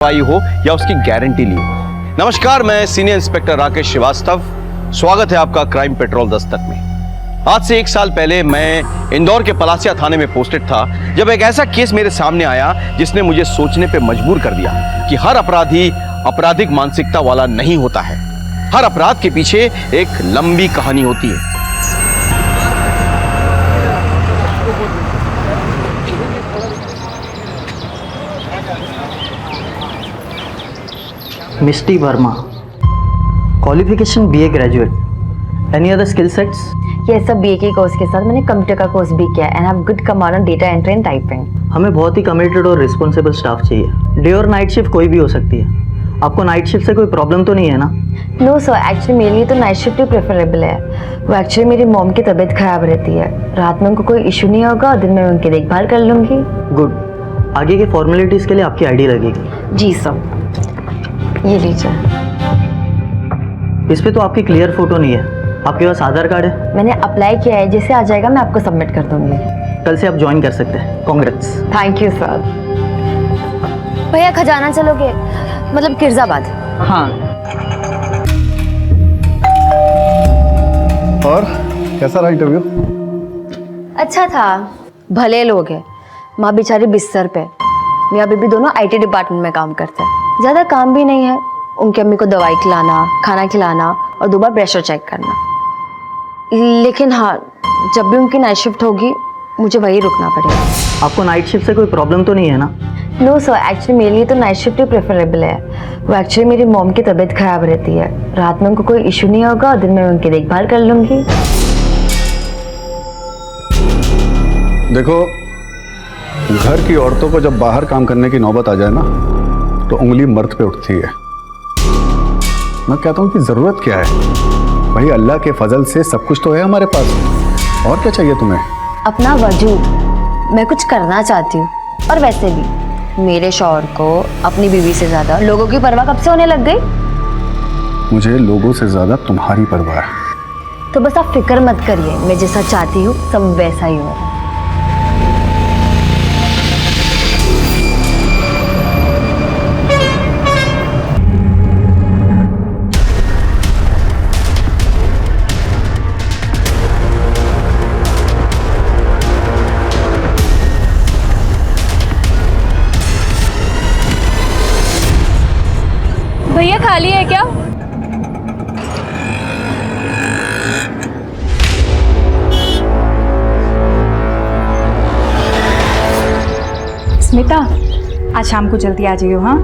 आई हो या उसकी गारंटी ली हो। नमस्कार, मैं सीनियर इंस्पेक्टर राकेश श्रीवास्तव। स्वागत है आपका क्राइम पेट्रोल दस्तक में। आज से 1 साल पहले मैं इंदौर के पलासिया थाने में पोस्टेड था, जब एक ऐसा केस मेरे सामने आया जिसने मुझे सोचने पे मजबूर कर दिया कि हर अपराधी आपराधिक मानसिकता वाला नहीं होता है। हर अपराध के पीछे एक लंबी कहानी होती है। Misty Verma, qualification BA graduate, any other skill sets? ये सब बीए के कोर्स के साथ मैंने कंप्यूटर का कोर्स भी किया and have good command on data entry and typing. हमें बहुत ही कमिटेड और रिस्पॉन्सिबल स्टाफ चाहिए। डे और नाइट शिफ्ट कोई भी हो सकती है। आपको नाइट शिफ्ट से कोई प्रॉब्लम तो नहीं है ना? नो सर, एक्चुअली मेरे लिए तो नाइट शिफ्ट ही प्रेफरेबल है। वो एक्चुअली मेरी मॉम की तबीयत खराब रहती है, रात में उनको कोई इशू नहीं होगा और दिन में उनकी देखभाल कर लूँगी। गुड। आगे की फॉर्मेलिटीज़ के लिए आपकी आईडी लगेगी। जी सर, ये लीजिए। इस पे तो आपकी क्लियर फोटो नहीं है। आपके पास आधार कार्ड है? मैंने अप्लाई किया है, जैसे आ जाएगा मैं आपको सबमिट कर दूंगी। कल से आप ज्वाइन कर सकते हैं। कांग्रेट्स। Thank you sir. भैया खजाना चलोगे? मतलब किरजाबाद। हाँ। और कैसा रहा इंटरव्यू? अच्छा था, भले लोग हैं। माँ बेचारी बिस्तर पे, मियाँ बीबी दोनों आईटी डिपार्टमेंट में काम करते हैं। ज़्यादा काम भी नहीं है, उनकी अम्मी को दवाई खिलाना, खाना खिलाना और 2 बार प्रेशर चेक करना। लेकिन हाँ, जब भी उनकी नाइट शिफ्ट होगी मुझे वहीं रुकना पड़ेगा। आपको नाइट शिफ्ट से कोई प्रॉब्लम तो नहीं है ना? नो सर, एक्चुअली मेरे लिए तो नाइट शिफ्ट ही प्रेफरेबल है। वो एक्चुअली मेरी मॉम की तबीयत खराब रहती है, रात में उनको कोई इशू नहीं होगा और दिन में उनकी देखभाल कर लूँगी। देखो, घर की औरतों को जब बाहर काम करने की नौबत आ जाए ना, तो उंगली मर्द पे उठती है। मैं कहता हूँ कि जरूरत क्या है? भाई अल्लाह के फजल से सब कुछ तो है हमारे पास, और क्या चाहिए तुम्हें? अपना वजूद मैं कुछ करना चाहती हूँ। और वैसे भी मेरे शौहर को अपनी बीवी से ज्यादा लोगों की परवाह कब से होने लग गई? मुझे लोगों से ज्यादा तुम्हारी परवाह है। तो बस आप फिक्र मत करिए, मैं जैसा चाहती हूँ सब वैसा ही हो। भैया खाली है क्या? स्मिता, आज शाम को जल्दी आ जाइयो। हाँ,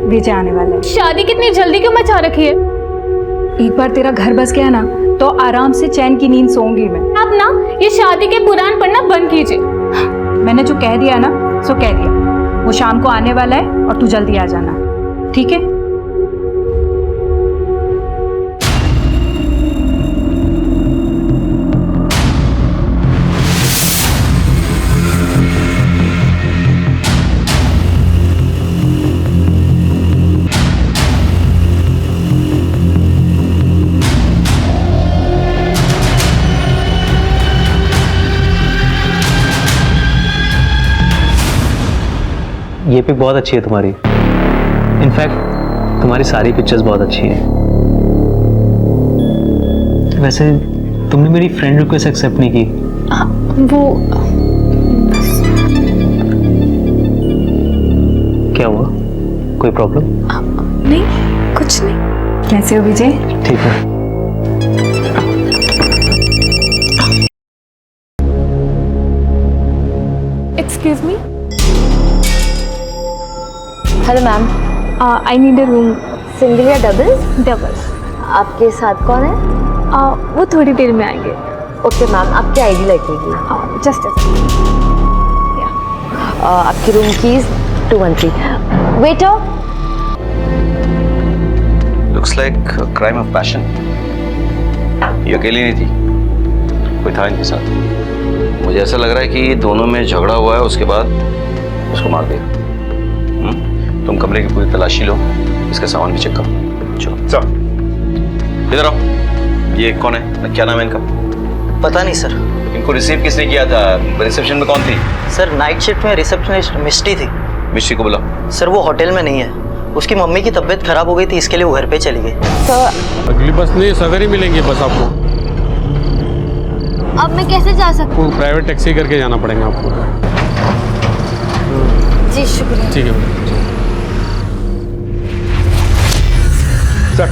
विजय आने वाला है। शादी कितनी जल्दी क्यों मचा रखी है? एक बार तेरा घर बस गया ना, तो आराम से चैन की नींद सोऊंगी मैं। आप ना ये शादी के पुराण पढ़ना बंद कीजिए। मैंने जो कह दिया ना, सो कह दिया। वो शाम को आने वाला है और तू जल्दी आ जाना, ठीक है? ये पिक बहुत अच्छी है तुम्हारी। इनफैक्ट तुम्हारी सारी पिक्चर्स बहुत अच्छी हैं। वैसे तुमने मेरी फ्रेंड रिक्वेस्ट एक्सेप्ट नहीं की। वो क्या हुआ? कोई प्रॉब्लम? नहीं, कुछ नहीं। कैसे हो विजय? ठीक है। Excuse me, hello ma'am, I need a room. Single या डबल? डबल। आपके साथ कौन है? वो थोड़ी देर में आएंगे। ओके मैम, आपकी आईडी लगेगी। जस्ट आपकी room keys 213। Waiter, looks like crime of passion. ये अकेली नहीं थी, कोई था इनके साथ। मुझे ऐसा लग रहा है कि दोनों में झगड़ा हुआ है, उसके बाद उसको मार दिया। तुम कमरे की पूरी तलाशी लो, इसका सामान भी चेक करो। चलो चल, इधर आओ। ये कौन है? क्या नाम है इनका? पता नहीं सर। इनको रिसीव किसने किया था? रिसेप्शन में कौन थी? सर, नाइट शिफ्ट में रिसेप्शनिस्ट मिस्टी थी। मिस्ट्री को बुलाओ। सर, वो होटल में नहीं है। उसकी मम्मी की तबीयत खराब हो गई थी, इसके लिए वो घर पे चली गई। अगली बस नहीं, सवेरे मिलेंगे बस आपको। अब मैं कैसे जा सकती आपको प्राइवेट टैक्सी करके जाना पड़ेगा आपको। हूँ? जी शुक्रिया। ठीक है मैडम। सर,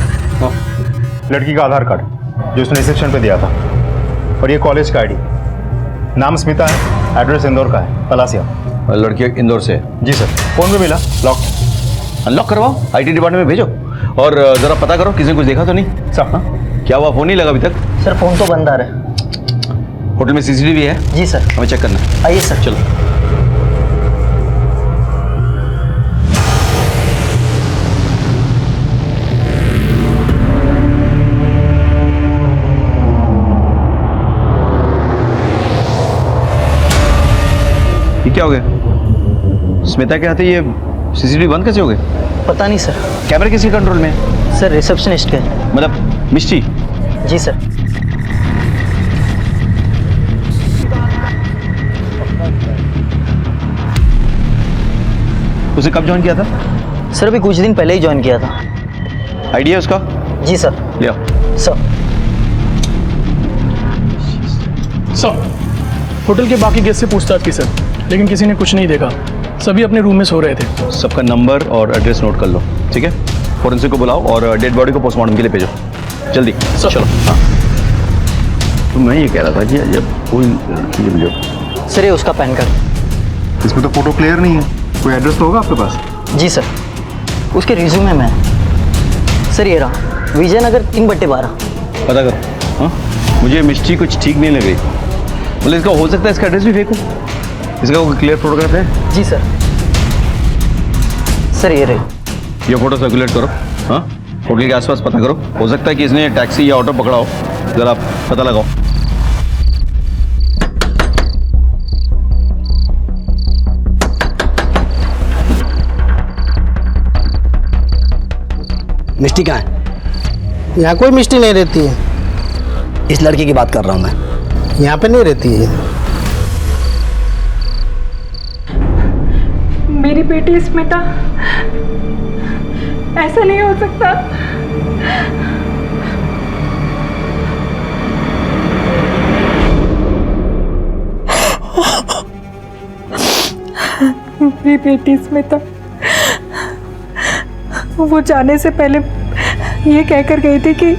लड़की का आधार कार्ड जो उसने रिसेप्शन पे दिया था, और ये कॉलेज का आईडी। नाम स्मिता है, एड्रेस इंदौर का है, पलासिया। लड़की इंदौर से है। जी सर, फोन पे मिला, लॉक। अनलॉक करवाओ, आईटी डिपार्टमेंट में भेजो और जरा पता करो किसी ने कुछ देखा तो नहीं। सर, हाँ? क्या हुआ, फोन नहीं लगा अभी तक? सर फोन तो बंद आ रहा है। होटल में सीसीटीवी है? जी सर। हमें चेक करना है। आइए सर। चलो। ये क्या हो गया? स्मिता के हाथ ये सीसीटीवी बंद कैसे हो गए? पता नहीं सर। कैमरा किसके कंट्रोल में है? सर रिसेप्शनिस्ट के। मतलब मिष्टी? जी सर। उसे कब ज्वाइन किया था? सर अभी कुछ दिन पहले ही ज्वाइन किया था। आइडिया उसका? जी सर। ले आओ। सर सर, होटल के बाकी गेस्ट से पूछताछ की सर, लेकिन किसी ने कुछ नहीं देखा। सभी अपने रूम में सो रहे थे। सबका नंबर और एड्रेस नोट कर लो, ठीक है? फोरेंसिक को बुलाओ और डेड बॉडी को पोस्टमार्टम के लिए भेजो, जल्दी। चलो। हाँ, तो मैं ये कह रहा था कि जब कोई लड़की जब सर ये उसका पैन कार्ड। इसमें तो फोटो क्लियर नहीं है, कोई एड्रेस तो होगा आपके पास? जी सर, उसके रिज्यूमे में है। सर ये रहा, विजयनगर 3/12। पता करो। हाँ, मुझे मिष्टी कुछ ठीक नहीं लग रही। बोले इसका हो सकता है इसका एड्रेस भी फेक हो। इसका कोई क्लियर फोटोग्राफ है? जी सर। सर ये रही। ये फोटो सर्कुलेट करो। हाँ, होटल के आसपास पता करो, हो सकता है कि इसने टैक्सी या ऑटो पकड़ा हो, जरा पता लगाओ। मिष्टी कहाँ है? यहाँ कोई मिष्टी नहीं रहती है। इस लड़की की बात कर रहा हूँ मैं, यहाँ पे नहीं रहती है। मेरी बेटी स्मिता, ऐसा नहीं हो सकता। मेरी बेटी स्मिता, वो जाने से पहले ये कहकर गई थी कि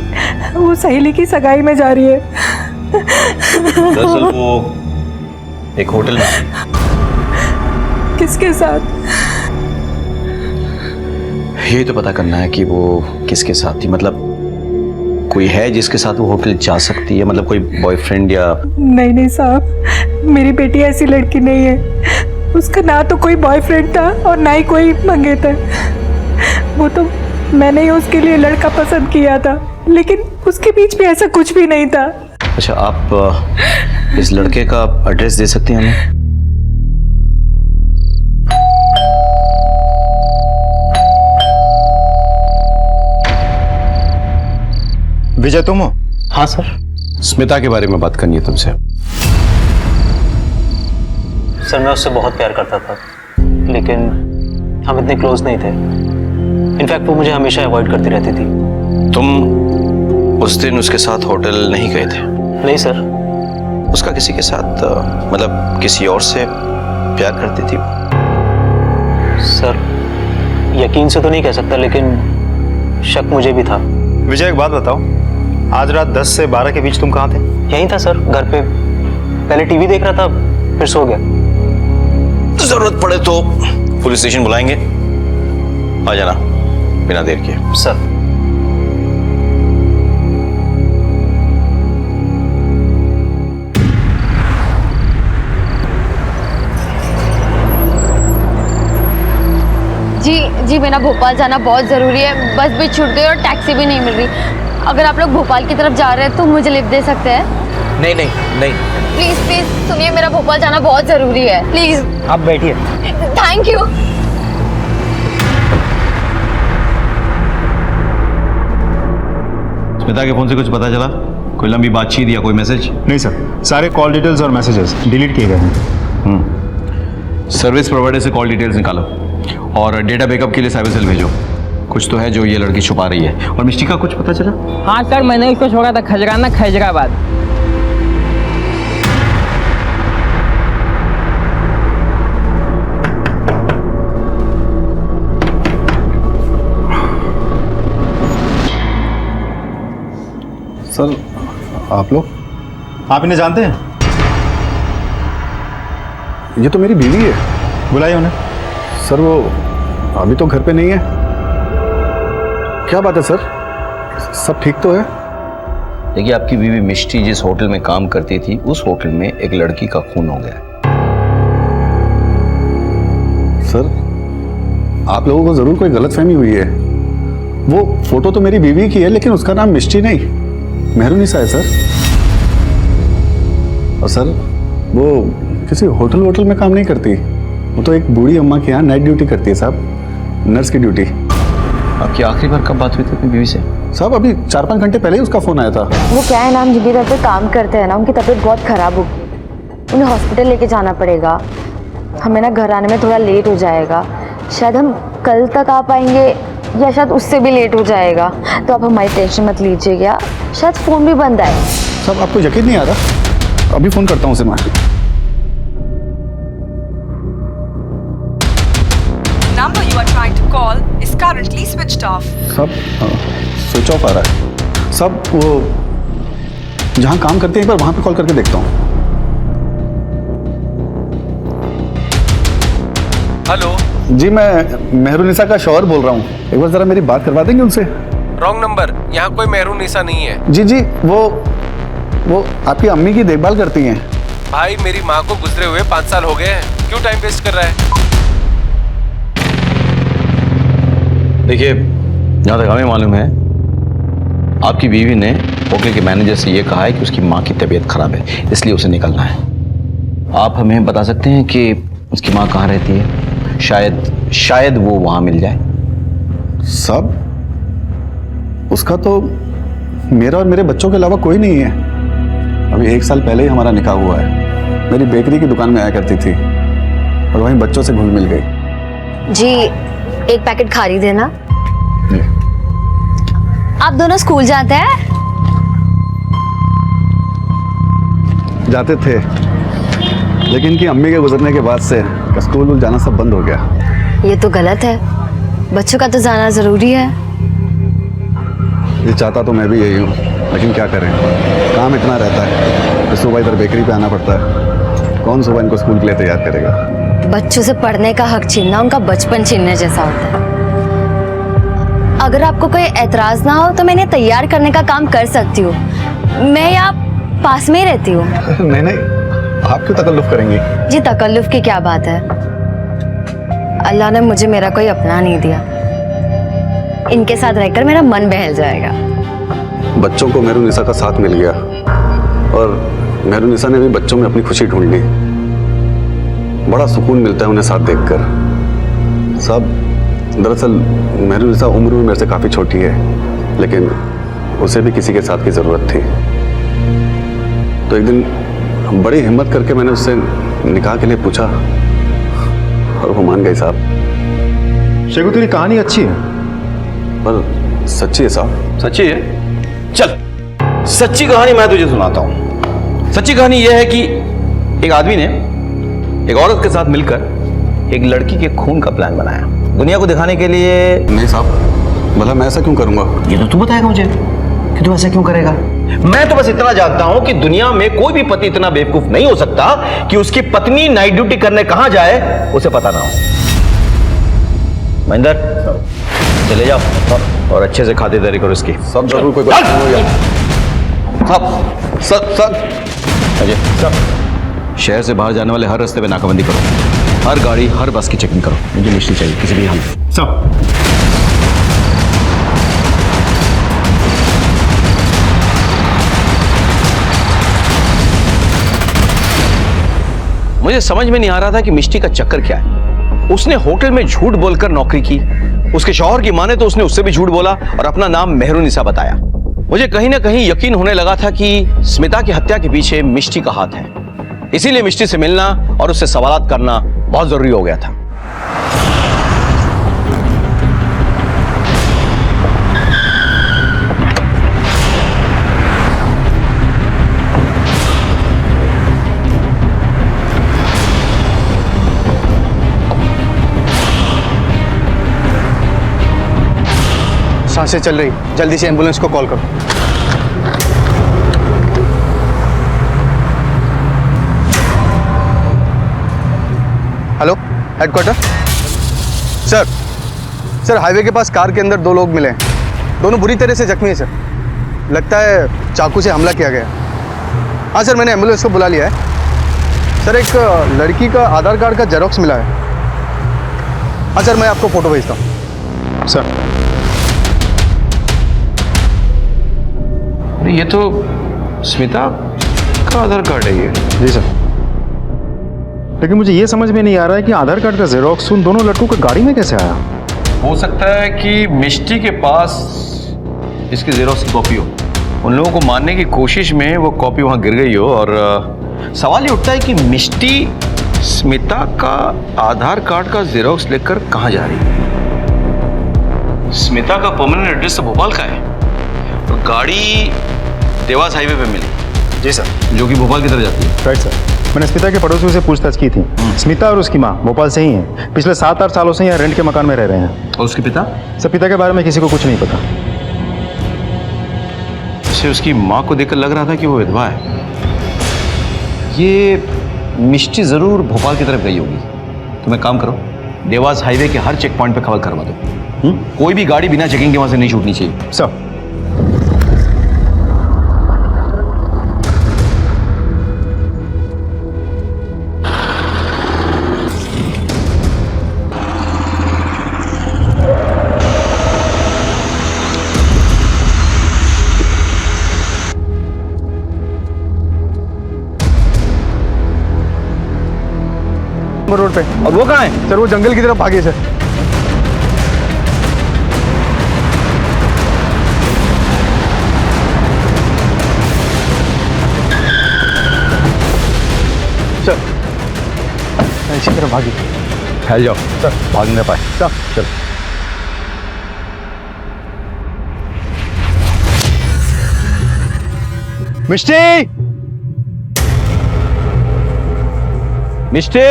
वो सहेली की सगाई में जा रही है। दरअसल वो एक होटल में। किसके साथ? ये तो पता करना है कि वो किसके साथ थी। मतलब कोई है जिसके साथ वो होटल जा सकती है, मतलब कोई बॉयफ्रेंड या? नहीं नहीं साहब, मेरी बेटी ऐसी लड़की नहीं है। उसका ना तो कोई बॉयफ्रेंड था और ना ही कोई मंगेतर। वो तो मैंने ही उसके लिए लड़का पसंद किया था, लेकिन उसके बीच में ऐसा कुछ भी नहीं था। अच्छा, आप इस लड़के का एड्रेस दे सकती हैं हमें? विजय तुम हो? हाँ सर। स्मिता के बारे में बात करनी है तुमसे। सर मैं उससे बहुत प्यार करता था, लेकिन हम इतने क्लोज नहीं थे। इनफैक्ट वो मुझे हमेशा अवॉइड करती रहती थी। तुम उस दिन उसके साथ होटल नहीं गए थे? नहीं सर। उसका किसी के साथ मतलब किसी और से प्यार करती थी? सर यकीन से तो नहीं कह सकता, लेकिन शक मुझे भी था। विजय एक बात बताओ, आज रात 10 से 12 के बीच तुम कहाँ थे? यहीं था सर, घर पे। पहले टीवी देख रहा था, फिर सो गया। जरूरत पड़े तो पुलिस स्टेशन बुलाएंगे, आ जाना बिना देर के। सर जी मेरा भोपाल जाना बहुत ज़रूरी है। बस भी छूट गई और टैक्सी भी नहीं मिल रही। अगर आप लोग भोपाल की तरफ जा रहे हैं तो मुझे लिफ्ट दे सकते हैं? नहीं नहीं नहीं, प्लीज़ प्लीज़ सुनिए, मेरा भोपाल जाना बहुत ज़रूरी है, प्लीज़। आप बैठिए। Thank you. स्मिता के फोन से कुछ पता चला? कोई लंबी बातचीत या कोई मैसेज? नहीं सर, सारे कॉल डिटेल्स और मैसेजेस डिलीट किए गए हैं। सर्विस प्रोवाइडर से कॉल डिटेल्स निकालो और डेटा बैकअप के लिए साइबर सेल भेजो। कुछ तो है जो ये लड़की छुपा रही है। और मिष्टी का कुछ पता चला? हाँ सर, मैंने उसको छोड़ा था खजराना खैजराबाद। सर आप लोग? आप इन्हें जानते हैं? ये तो मेरी बीवी है। बुलाइए उन्हें। सर वो अभी तो घर पे नहीं है। क्या बात है सर, सब ठीक तो है? देखिए, आपकी बीवी मिष्टी जिस होटल में काम करती थी उस होटल में एक लड़की का खून हो गया। सर आप लोगों को जरूर कोई गलतफहमी हुई है। वो फोटो तो मेरी बीवी की है, लेकिन उसका नाम मिष्टी नहीं, मेहरुनिसा है सर। और सर वो किसी होटल वोटल में काम नहीं करती, वो तो एक बूढ़ी अम्मा के यहाँ नाइट ड्यूटी करती है साहब, नर्स की ड्यूटी। आपकी आखिरी बार कब बात हुई थी अपनी बीवी से? साहब अभी 4-5 घंटे पहले ही उसका फोन आया था। वो क्या है ना, हम जिनकी तरफ पे काम करते हैं ना, उनकी तबीयत बहुत ख़राब हो गई, उन्हें हॉस्पिटल लेके जाना पड़ेगा। हमें ना घर आने में थोड़ा लेट हो जाएगा, शायद हम कल तक आ पाएंगे या शायद उससे भी लेट हो जाएगा। तो आप हमारी टेंशन मत लीजिएगा, शायद फ़ोन भी बंद आए। साहब आपको यकीन नहीं आ रहा? अभी फोन करता हूँ उसे मैं। Number you are trying to call is currently switched off. सब स्विच ऑफ आ रहा है। सब वो जहाँ काम करते हैं एक बार वहाँ पे कॉल करके देखता हूँ। हेलो जी मैं मेहरुनिसा का शौहर बोल रहा हूँ, एक बार जरा मेरी बात करवा देंगे उनसे? रॉन्ग नंबर, यहाँ कोई मेहरुनिसा नहीं है। जी वो आपकी अम्मी की देखभाल करती हैं। भाई मेरी माँ को गुजरे हुए 5 साल हो गए हैं, क्यों टाइम वेस्ट कर रहा है? देखिए, जहाँ तक हमें मालूम है आपकी बीवी ने होटल के मैनेजर से ये कहा है कि उसकी माँ की तबीयत खराब है, इसलिए उसे निकलना है। आप हमें बता सकते हैं कि उसकी माँ कहाँ रहती है? शायद वो वहाँ मिल जाए। सब उसका तो मेरा और मेरे बच्चों के अलावा कोई नहीं है। अभी 1 साल पहले ही हमारा निकाह हुआ है। मेरी बेकरी की दुकान में आया करती थी और वहीं बच्चों से घुल मिल गई। जी एक पैकेट खारी देना। आप दोनों स्कूल जाते हैं? जाते थे, लेकिन कि अम्मी के गुजरने के बाद से स्कूल जाना सब बंद हो गया। ये तो गलत है, बच्चों का तो जाना जरूरी है। ये चाहता तो मैं भी यही हूँ, लेकिन क्या करें, काम इतना रहता है कि सुबह इधर बेकरी पे आना पड़ता है। कौन सुबह इनको स्कूल के लिए तैयार करेगा? बच्चों से पढ़ने का हक छीनना उनका बचपन छीनने जैसा होता है। अगर आपको कोई एतराज ना हो तो मैं इन्हें तैयार करने का काम कर सकती हूँ। मैं यहाँ पास में ही रहती हूँ। नहीं, आप क्यों तकल्लुफ करेंगी? जी तकल्लुफ की क्या बात है, अल्लाह ने मुझे मेरा कोई अपना नहीं दिया, इनके साथ रहकर मेरा मन बहल जाएगा। बच्चों को मेहरुनिसा का साथ मिल गया और मेहरुनिसा ने भी बच्चों में अपनी खुशी ढूंढ ली। बड़ा सुकून मिलता है उन्हें साथ देखकर। सब दरअसल मेहरुनिसा उम्र में मेरे से काफ़ी छोटी है, लेकिन उसे भी किसी के साथ की ज़रूरत थी। तो एक दिन बड़ी हिम्मत करके मैंने उससे निकाह के लिए पूछा और वो मान गई साहब। शेखू तेरी कहानी अच्छी है पर सच्ची है साहब। सच्ची है? चल सच्ची कहानी मैं तुझे सुनाता हूं। सच्ची कहानी यह है कि एक आदमी ने एक औरत के साथ मिलकर एक लड़की के खून का प्लान बनाया, दुनिया को दिखाने के लिए। नहीं साहब, भला मैं ऐसा क्यों करूंगा? ये तो तू बताएगा मुझे कि तू ऐसा क्यों करेगा। मैं तो बस इतना जानता हूं कि दुनिया में कोई भी पति इतना बेवकूफ नहीं हो सकता कि उसकी पत्नी नाइट ड्यूटी करने कहां जाए उसे पता ना हो। महेंद्र चले जाओ और अच्छे से खातिरदारी करो इसकी। सब जरूर कोई सब अजय, सब शहर से बाहर जाने वाले हर रास्ते पे नाकाबंदी करो, हर गाड़ी हर बस की चेकिंग करो। मुझे मिष्टी चाहिए किसी भी हाल में। सब मुझे समझ में नहीं आ रहा था कि मिष्टी का चक्कर क्या है। उसने होटल में झूठ बोलकर नौकरी की, उसके शौहर की माने तो उसने उससे भी झूठ बोला और अपना नाम मेहरुनिसा बताया। मुझे कहीं ना कहीं यकीन होने लगा था कि स्मिता की हत्या के पीछे मिष्टी का हाथ है, इसीलिए मिष्टी से मिलना और उससे सवालात करना बहुत जरूरी हो गया था। सांसें चल रही, जल्दी से एम्बुलेंस को कॉल करो। Hello, headquarter. सर हाईवे के पास कार के अंदर 2 लोग मिले हैं। दोनों बुरी तरह से जख्मी हैं सर। लगता है चाकू से हमला किया गया। हाँ सर, मैंने एम्बुलेंस को बुला लिया है। सर एक लड़की का आधार कार्ड का जेरोक्स मिला है। हाँ सर, मैं आपको फोटो भेजता हूँ। सर ये तो स्मिता का आधार कार्ड है ये। जी सर, लेकिन मुझे ये समझ में नहीं आ रहा है कि आधार कार्ड का जेरोक्स उन दोनों लड़कों की गाड़ी में कैसे आया। हो सकता है कि मिष्टी के पास इसकी जेरोक्स की कॉपी हो। उन लोगों को मारने की कोशिश में वो कॉपी वहां गिर गई हो। और सवाल ये उठता है कि मिष्टी स्मिता का आधार कार्ड का जेरोक्स लेकर कहां जा रही है। स्मिता का परमानेंट एड्रेस तो भोपाल का है और गाड़ी देवास हाईवे पे मिली। जी सर, जो कि भोपाल की तरफ जाती है। Right sir. मैंने स्मिता के पड़ोसियों से पूछताछ की थी। स्मिता और उसकी माँ भोपाल से ही हैं। पिछले 7-8 सालों से यहाँ रेंट के मकान में रह रहे हैं। और उसके पिता? सर पिता के बारे में किसी को कुछ नहीं पता। उसे उसकी माँ को देखकर लग रहा था कि वो विधवा है। ये मिष्टी जरूर भोपाल की तरफ गई होगी। तुम एक काम करो, देवास हाईवे के हर चेक पॉइंट पे खबर करवा दो। कोई भी गाड़ी बिना चेकिंग के वहां से नहीं छूटनी चाहिए। सर रोड पे। और वो कहाँ है? सर वो जंगल की तरफ भागे सर। सर इसी तरफ भागी। फैल जाओ सर, भाग नहीं पाए। सर चल। मिष्टी, मिष्टी,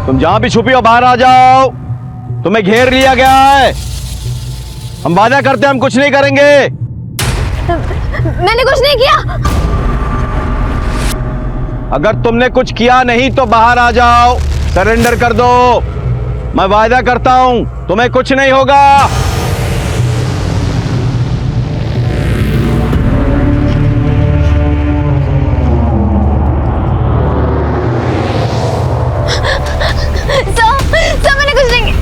तुम जहां भी छुपी हो बाहर आ जाओ। तुम्हें घेर लिया गया है। हम वादा करते हैं हम कुछ नहीं करेंगे। मैंने कुछ नहीं किया। अगर तुमने कुछ किया नहीं तो बाहर आ जाओ, सरेंडर कर दो। मैं वादा करता हूं तुम्हें कुछ नहीं होगा। सर मैंने कुछ नहीं किया।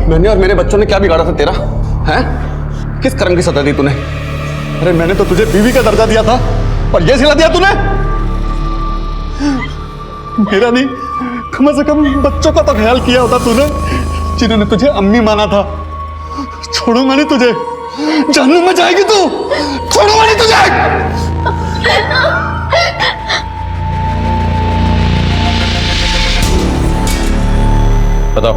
मैंने और मेरे बच्चों ने क्या बिगाड़ा था तेरा? हैं? किस कर्म की सजा दी तूने? अरे मैंने तो तुझे बीवी का दर्जा दिया था और ये सिला दिया तूने। मेरा नहीं, कम से कम बच्चों का तो ख्याल किया होता तूने, जिन्होंने तुझे अम्मी माना था। छोड़ूंगा नहीं तुझे, जहन्नुम में जाएगी तू। छोड़ूंगा नहीं तुझे। बताओ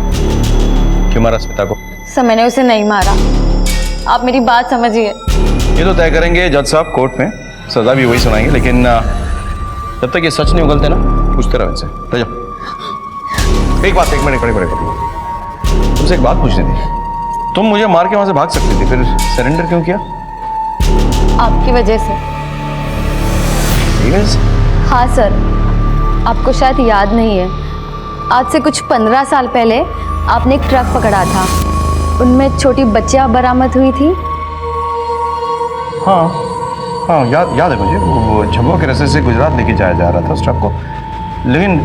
क्यों मारा स्मिता को? सर मैंने उसे नहीं मारा। आप मेरी बात समझिए। ये तो तय करेंगे जज साहब कोर्ट में, सजा भी वही सुनाएंगे। लेकिन जब तक ये सच नहीं उगलते ना, पूछते रहो इनसे। ले जाओ। एक मिनट खड़े तुमसे एक बात पूछनी थी। तुम मुझे मार के वहां से भाग सकती थी, फिर सरेंडर क्यों किया? आपकी वजह से। ठीक है। हाँ सर, आपको शायद याद नहीं है, आज से कुछ 15 साल पहले आपने एक ट्रक पकड़ा था। उनमें छोटी बच्चियां बरामद हुई थी। हाँ याद है मुझे। वो झब्बों के रास्ते से गुजरात लेके जाया जा रहा था उस ट्रक को। लेकिन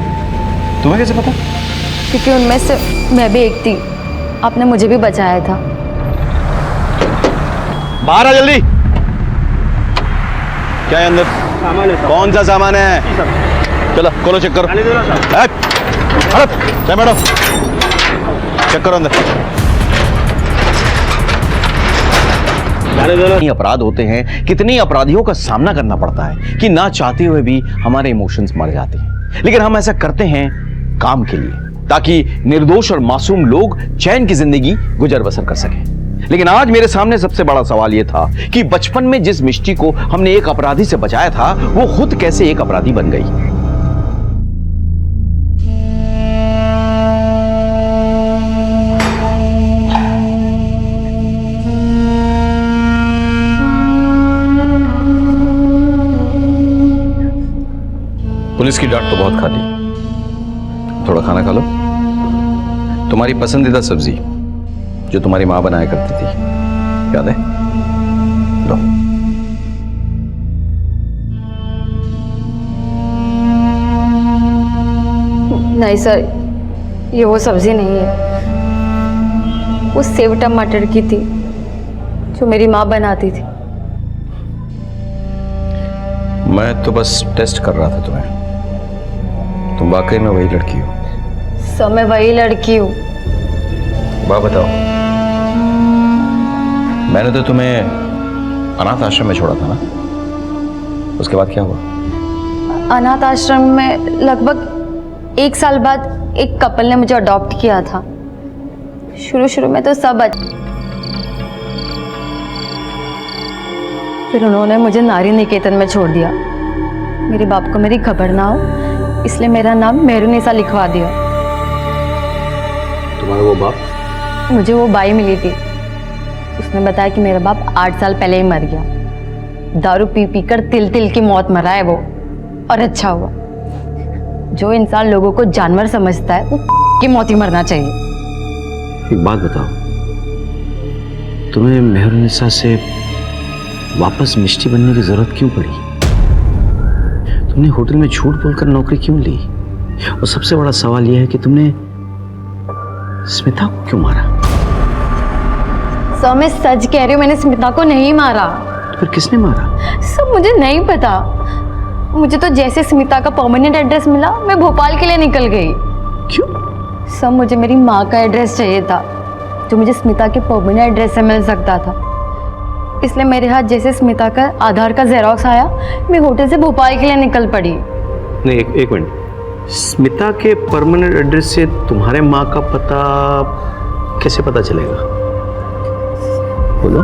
तुम्हें कैसे पता? क्योंकि उनमें से मैं भी एक थी। आपने मुझे भी बचाया था। बाहर आ जल्दी। क्या है अंदर? सामान है। कौन सा सामान है? चलो खोलो, चेक करो। मैडम चेक करो अंदर। कितने अपराध होते हैं, कितनी अपराधियों का सामना करना पड़ता है कि ना चाहते हुए भी हमारे इमोशंस मर जाते हैं। लेकिन हम ऐसा करते हैं काम के लिए, ताकि निर्दोष और मासूम लोग चैन की जिंदगी गुजर बसर कर सकें। लेकिन आज मेरे सामने सबसे बड़ा सवाल यह था कि बचपन में जिस मिष्टी को हमने एक अपराधी से बचाया था, वो खुद कैसे एक अपराधी बन गई। पुलिस की डांट तो बहुत खा ली, थोड़ा खाना खा लो। तुम्हारी पसंदीदा सब्जी जो तुम्हारी मां बनाया करती थी, याद है? लो। नहीं सर, ये वो सब्जी नहीं है, वो सेव टमाटर की थी जो मेरी माँ बनाती थी। मैं तो बस टेस्ट कर रहा था तुम्हें, तुम वाकई में वही लड़की हो? सर मैं वही लड़की हूँ। बात बताओ, मैंने तो तुम्हें अनाथ आश्रम में छोड़ा था ना, उसके बाद क्या हुआ? अनाथ आश्रम में लगभग 1 साल बाद एक कपल ने मुझे अडॉप्ट किया था। शुरू में तो सब फिर उन्होंने मुझे नारी निकेतन में छोड़ दिया। मेरे बाप को मेरी खबर ना हो, इसलिए मेरा नाम मेहरुनिसा लिखवा दिया। तुम्हारा वो बाप? मुझे वो बाई मिली थी, उसने बताया कि मेरा बाप 8 साल पहले ही मर गया। दारू पी कर तिल की मौत मरा है वो, और अच्छा हुआ। जो इंसान लोगों को जानवर समझता है, वो की मौत ही मरना चाहिए। एक बात बताओ, तुम्हें मेहरुनिसा से वापस मिष्टी बनने की जरूरत क्यों पड़ी? तुमने होटल में झूठ बोलकर नौकरी क्यों ली? और सबसे बड़ा सवाल यह है कि तुमने स्मिता को क्यों मारा? सर मैं सच कह रही हूँ, मैंने स्मिता को नहीं मारा। तो फिर किसने मारा? सर मुझे नहीं पता, मुझे तो जैसे स्मिता का परमानेंट एड्रेस मिला, मैं भोपाल के लिए निकल गई। क्यों? सर मुझे मेरी माँ का एड्रेस चाहिए था, जो मुझे स्मिता के परमानेंट एड्रेस से मिल सकता था। इसलिए मेरे हाथ जैसे स्मिता का आधार का जेरॉक्स आया, मैं होटल से भोपाल के लिए निकल पड़ी। नहीं, एक मिनट, स्मिता के परमानेंट एड्रेस से तुम्हारे माँ का पता कैसे पता चलेगा? बोलो।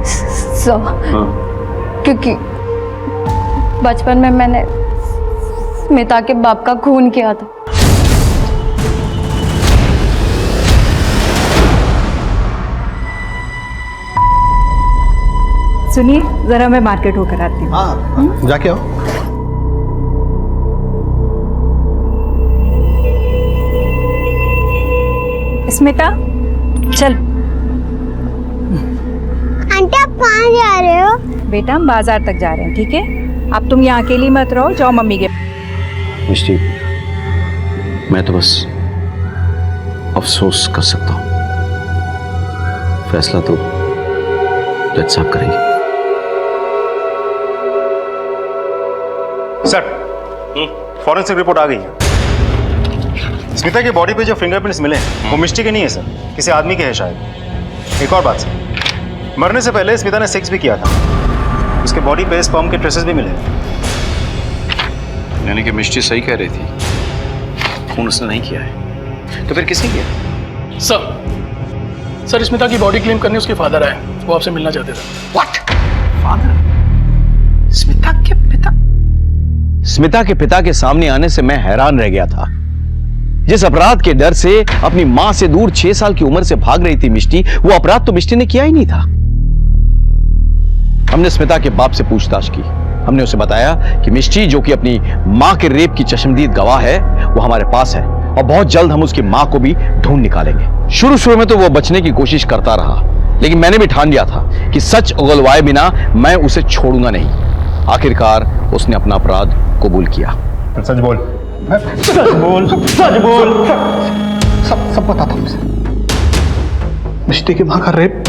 सर क्योंकि बचपन में मैंने स्मिता के बाप का खून किया था। सुनिए, जरा मैं मार्केट होकर आती हूँ। हाँ, जाके आओ। स्मिता चल। आंटी आप कहाँ जा रहे हो? बेटा हम बाजार तक जा रहे हैं, ठीक है? अब तुम यहाँ अकेली मत रहो, जाओ मम्मी के। मिष्टी, मैं तो बस अफसोस कर सकता हूँ, फैसला तो जज साहब करेंगे। सर, फॉरेंसिक रिपोर्ट आ गई है। स्मिता की बॉडी पे जो फिंगरप्रिंट्स मिले वो मिष्टी के नहीं है सर, किसी आदमी के है शायद। एक और बात सर, मरने से पहले स्मिता ने सेक्स भी किया था, उसके बॉडी पे स्पर्म के ट्रेसेस भी मिले। यानी कि मिष्टी सही कह रही थी, खून उसने नहीं किया है, तो फिर किसने किया? सर स्मिता की बॉडी क्लेम करने उसके फादर आए, वो आपसे मिलना चाहते थे। व्हाट? फादर? स्मिता के पिता? स्मिता के पिता के सामने आने से मैं हैरान रह गया था। जिस अपराध के डर से अपनी मां से दूर 6 साल की उम्र से भाग रही थी मिष्टी, वो अपराध तो मिष्टी ने किया ही नहीं था। हमने स्मिता के बाप से पूछताछ की। हमने उसे बताया कि मिष्टी, जो कि अपनी मां के रेप की चश्मदीद गवाह है, वो हमारे पास है और बहुत जल्द हम उसकी मां को भी ढूंढ निकालेंगे। शुरू में तो वो बचने की कोशिश करता रहा, लेकिन मैंने भी ठान लिया था कि सच उगलवाए बिना मैं उसे छोड़ूंगा नहीं। आखिरकार उसने अपना अपराध कबूल किया। सच बोल। सच बोल। सब पता था मुझे। मिष्टी की मां का रेप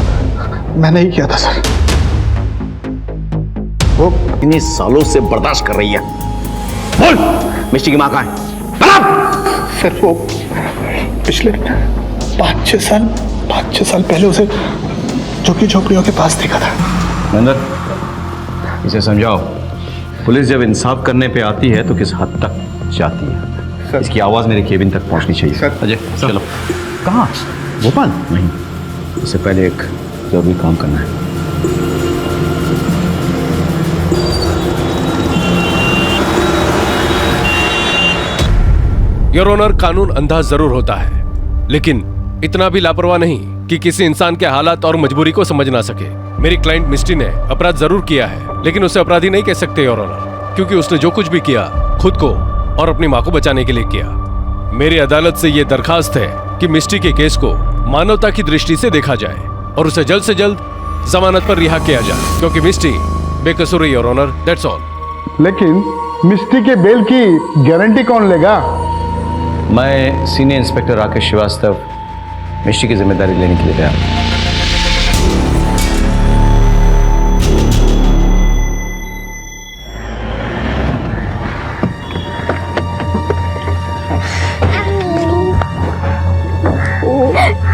मैंने ही किया था सर। वो इतने सालों से बर्दाश्त कर रही है। बोल, मिष्टी की मां कहां है? सर वो पिछले 5-6 साल पहले उसे झुग्गी झोपड़ियों के पास देखा था। महेंद्र, इसे समझाओ, पुलिस जब इंसाफ करने पे आती है तो किस हद तक जाती है। इसकी आवाज़ मेरे केबिन तक पहुंचनी चाहिए। सर। अजय चलो। कहाँ? भोपाल? नहीं, इससे पहले एक जरूरी काम करना है। योर ऑनर, कानून अंधा जरूर होता है, लेकिन इतना भी लापरवाह नहीं कि किसी इंसान के हालात और मजबूरी को समझ ना सके। मेरी क्लाइंट मिस्टी ने अपराध जरूर किया है, लेकिन उसे अपराधी नहीं कह सकते योर ऑनर, क्योंकि उसने जो कुछ भी किया खुद को और अपनी माँ को बचाने के लिए किया। मेरी अदालत से यह दरखास्त है कि मिस्टी के केस को मानवता की दृष्टि से देखा जाए और उसे जल्द से जल्द जमानत पर रिहा किया जाए, क्योंकि मिस्टी बेकसूर है योर ऑनर, दैट्स ऑल। लेकिन मिस्टी के बेल की गारंटी कौन लेगा? मैं सीनियर इंस्पेक्टर राकेश श्रीवास्तव मिस्टी की जिम्मेदारी लेने के लिए तैयार हूं।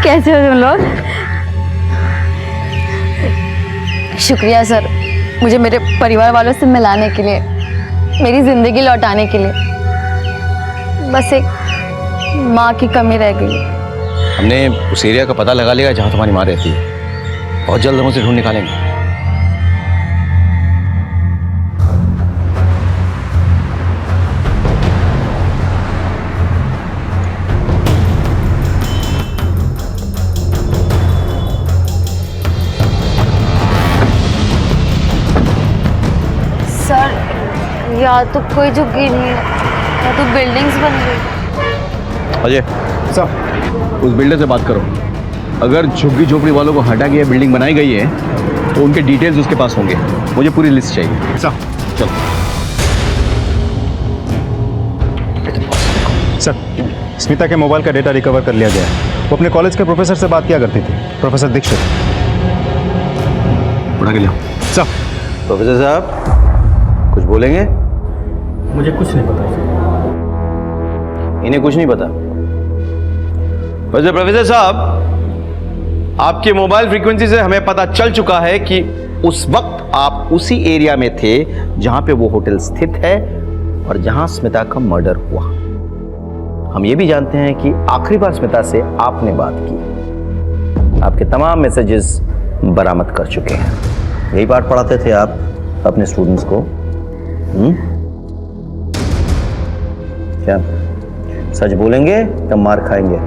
कैसे हो तुम लोग? शुक्रिया सर, मुझे मेरे परिवार वालों से मिलाने के लिए, मेरी जिंदगी लौटाने के लिए। बस एक माँ की कमी रह गई। हमने उस एरिया का पता लगा लिया जहां तुम्हारी माँ रहती है। बहुत जल्द हम उसे ढूंढ निकालेंगे। सर, या तो कोई झुग्गी नहीं है या तो बिल्डिंग्स बन गई। अजय सर, उस बिल्डर से बात करो। अगर झुग्गी झोपड़ी वालों को हटा के बिल्डिंग बनाई गई है तो उनके डिटेल्स उसके पास होंगे। मुझे पूरी लिस्ट चाहिए। सर। चलो। सर, स्मिता के मोबाइल का डेटा रिकवर कर लिया गया है। वो अपने कॉलेज के प्रोफेसर से बात किया करती थी, प्रोफेसर दीक्षित। उड़ा के लिया। सर। प्रोफेसर साहब कुछ बोलेंगे? मुझे कुछ नहीं पता सर। इन्हें कुछ नहीं पता? वैसे प्रोफेसर साहब, आपके मोबाइल फ्रीक्वेंसी से हमें पता चल चुका है कि उस वक्त आप उसी एरिया में थे जहां पे वो होटल स्थित है और जहां स्मिता का मर्डर हुआ। हम ये भी जानते हैं कि आखिरी बार स्मिता से आपने बात की। आपके तमाम मैसेजेस बरामद कर चुके हैं। यही पाठ पढ़ाते थे आप अपने स्टूडेंट्स को? क्या सच बोलेंगे तब मार खाएंगे?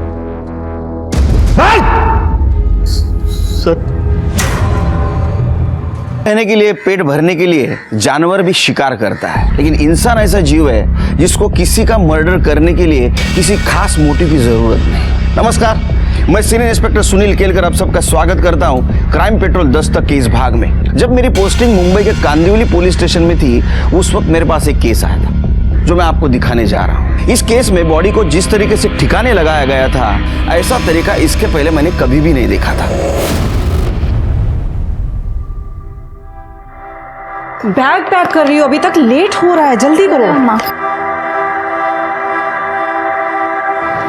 सर, रहने के लिए, पेट भरने के लिए जानवर भी शिकार करता है, लेकिन इंसान ऐसा जीव है जिसको किसी का मर्डर करने के लिए किसी खास मोटिव की जरूरत नहीं। नमस्कार, मैं सीनियर इंस्पेक्टर सुनील केलकर आप सबका स्वागत करता हूं क्राइम पेट्रोल दस्तक के इस भाग में। जब मेरी पोस्टिंग मुंबई के कांदिवली पुलिस स्टेशन में थी, उस वक्त मेरे पास एक केस आया था जो मैं आपको दिखाने जा रहा हूं। इस केस में बॉडी को जिस तरीके से ठिकाने लगाया गया था, ऐसा तरीका इसके पहले मैंने कभी भी नहीं देखा था। बैग पैक कर रही हो, अभी तक लेट हो रहा है, जल्दी करो।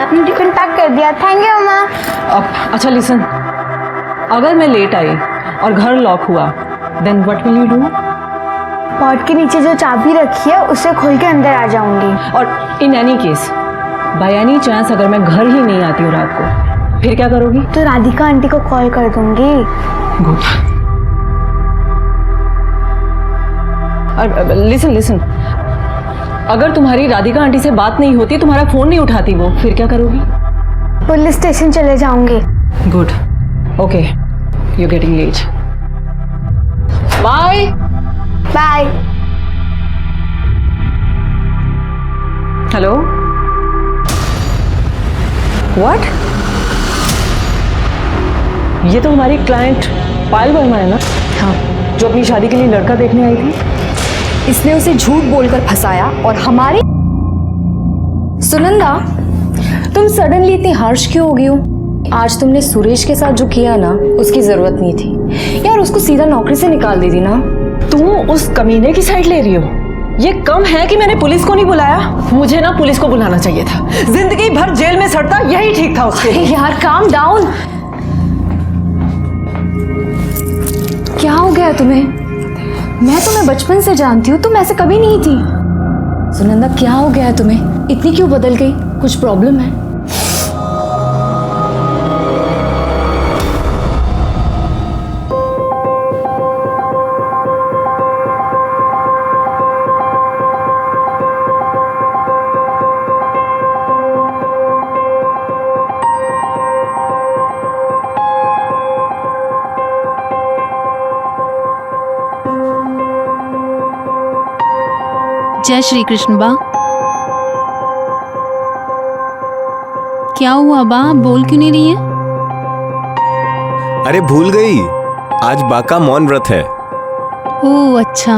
आपने टिफिन पैक कर दिया, थैंक यू अम्मा। अब अच्छा लिसन, अगर मैं लेट आई और घर लॉक हुआ, then what will you do? Pot के नीचे जो चाबी रखी है उसे खोल के अंदर आ जाऊंगी। और in any case, by any chance अगर मैं घर ही नहीं आती हूँ रात को, फिर क्या करोगी? तो राधिका आंटी को कॉल कर दूंगी। गुड। लिसन, अगर तुम्हारी राधिका आंटी से बात नहीं होती, तुम्हारा फोन नहीं उठाती वो, फिर क्या करोगी? पुलिस स्टेशन चले जाऊंगी। Good, okay, you getting late. Bye bye. Hello, what? ये तो हमारी क्लाइंट पायल वर्मा है ना? हाँ, जो अपनी शादी के लिए लड़का देखने आई थी। इसने उसे झूठ बोलकर फंसाया और हमारी। सुनंदा, तुम सडनली इतनी हार्श क्यों हो गई हो? आज तुमने सुरेश के साथ जो किया ना, उसकी जरूरत नहीं थी यार। उसको सीधा नौकरी से निकाल दी थी ना। तुम उस कमीने की साइड ले रही हो? ये कम है कि मैंने पुलिस को नहीं बुलाया? मुझे ना पुलिस को बुलाना चाहिए था। जिंदगी भर जेल में सड़ता यही ठीक था उसके लिए। यार काम डाउन। क्या हो गया तुम्हें? मैं तुम्हें बचपन से जानती हूँ, तुम ऐसे कभी नहीं थी। सुनंदा क्या हो गया है तुम्हें? इतनी क्यों बदल गई? कुछ प्रॉब्लम है? जय श्री कृष्ण बा। क्या हुआ बा, बोल क्यों नहीं रही है? अरे भूल गई, आज बा का मौन व्रत है। ओह अच्छा,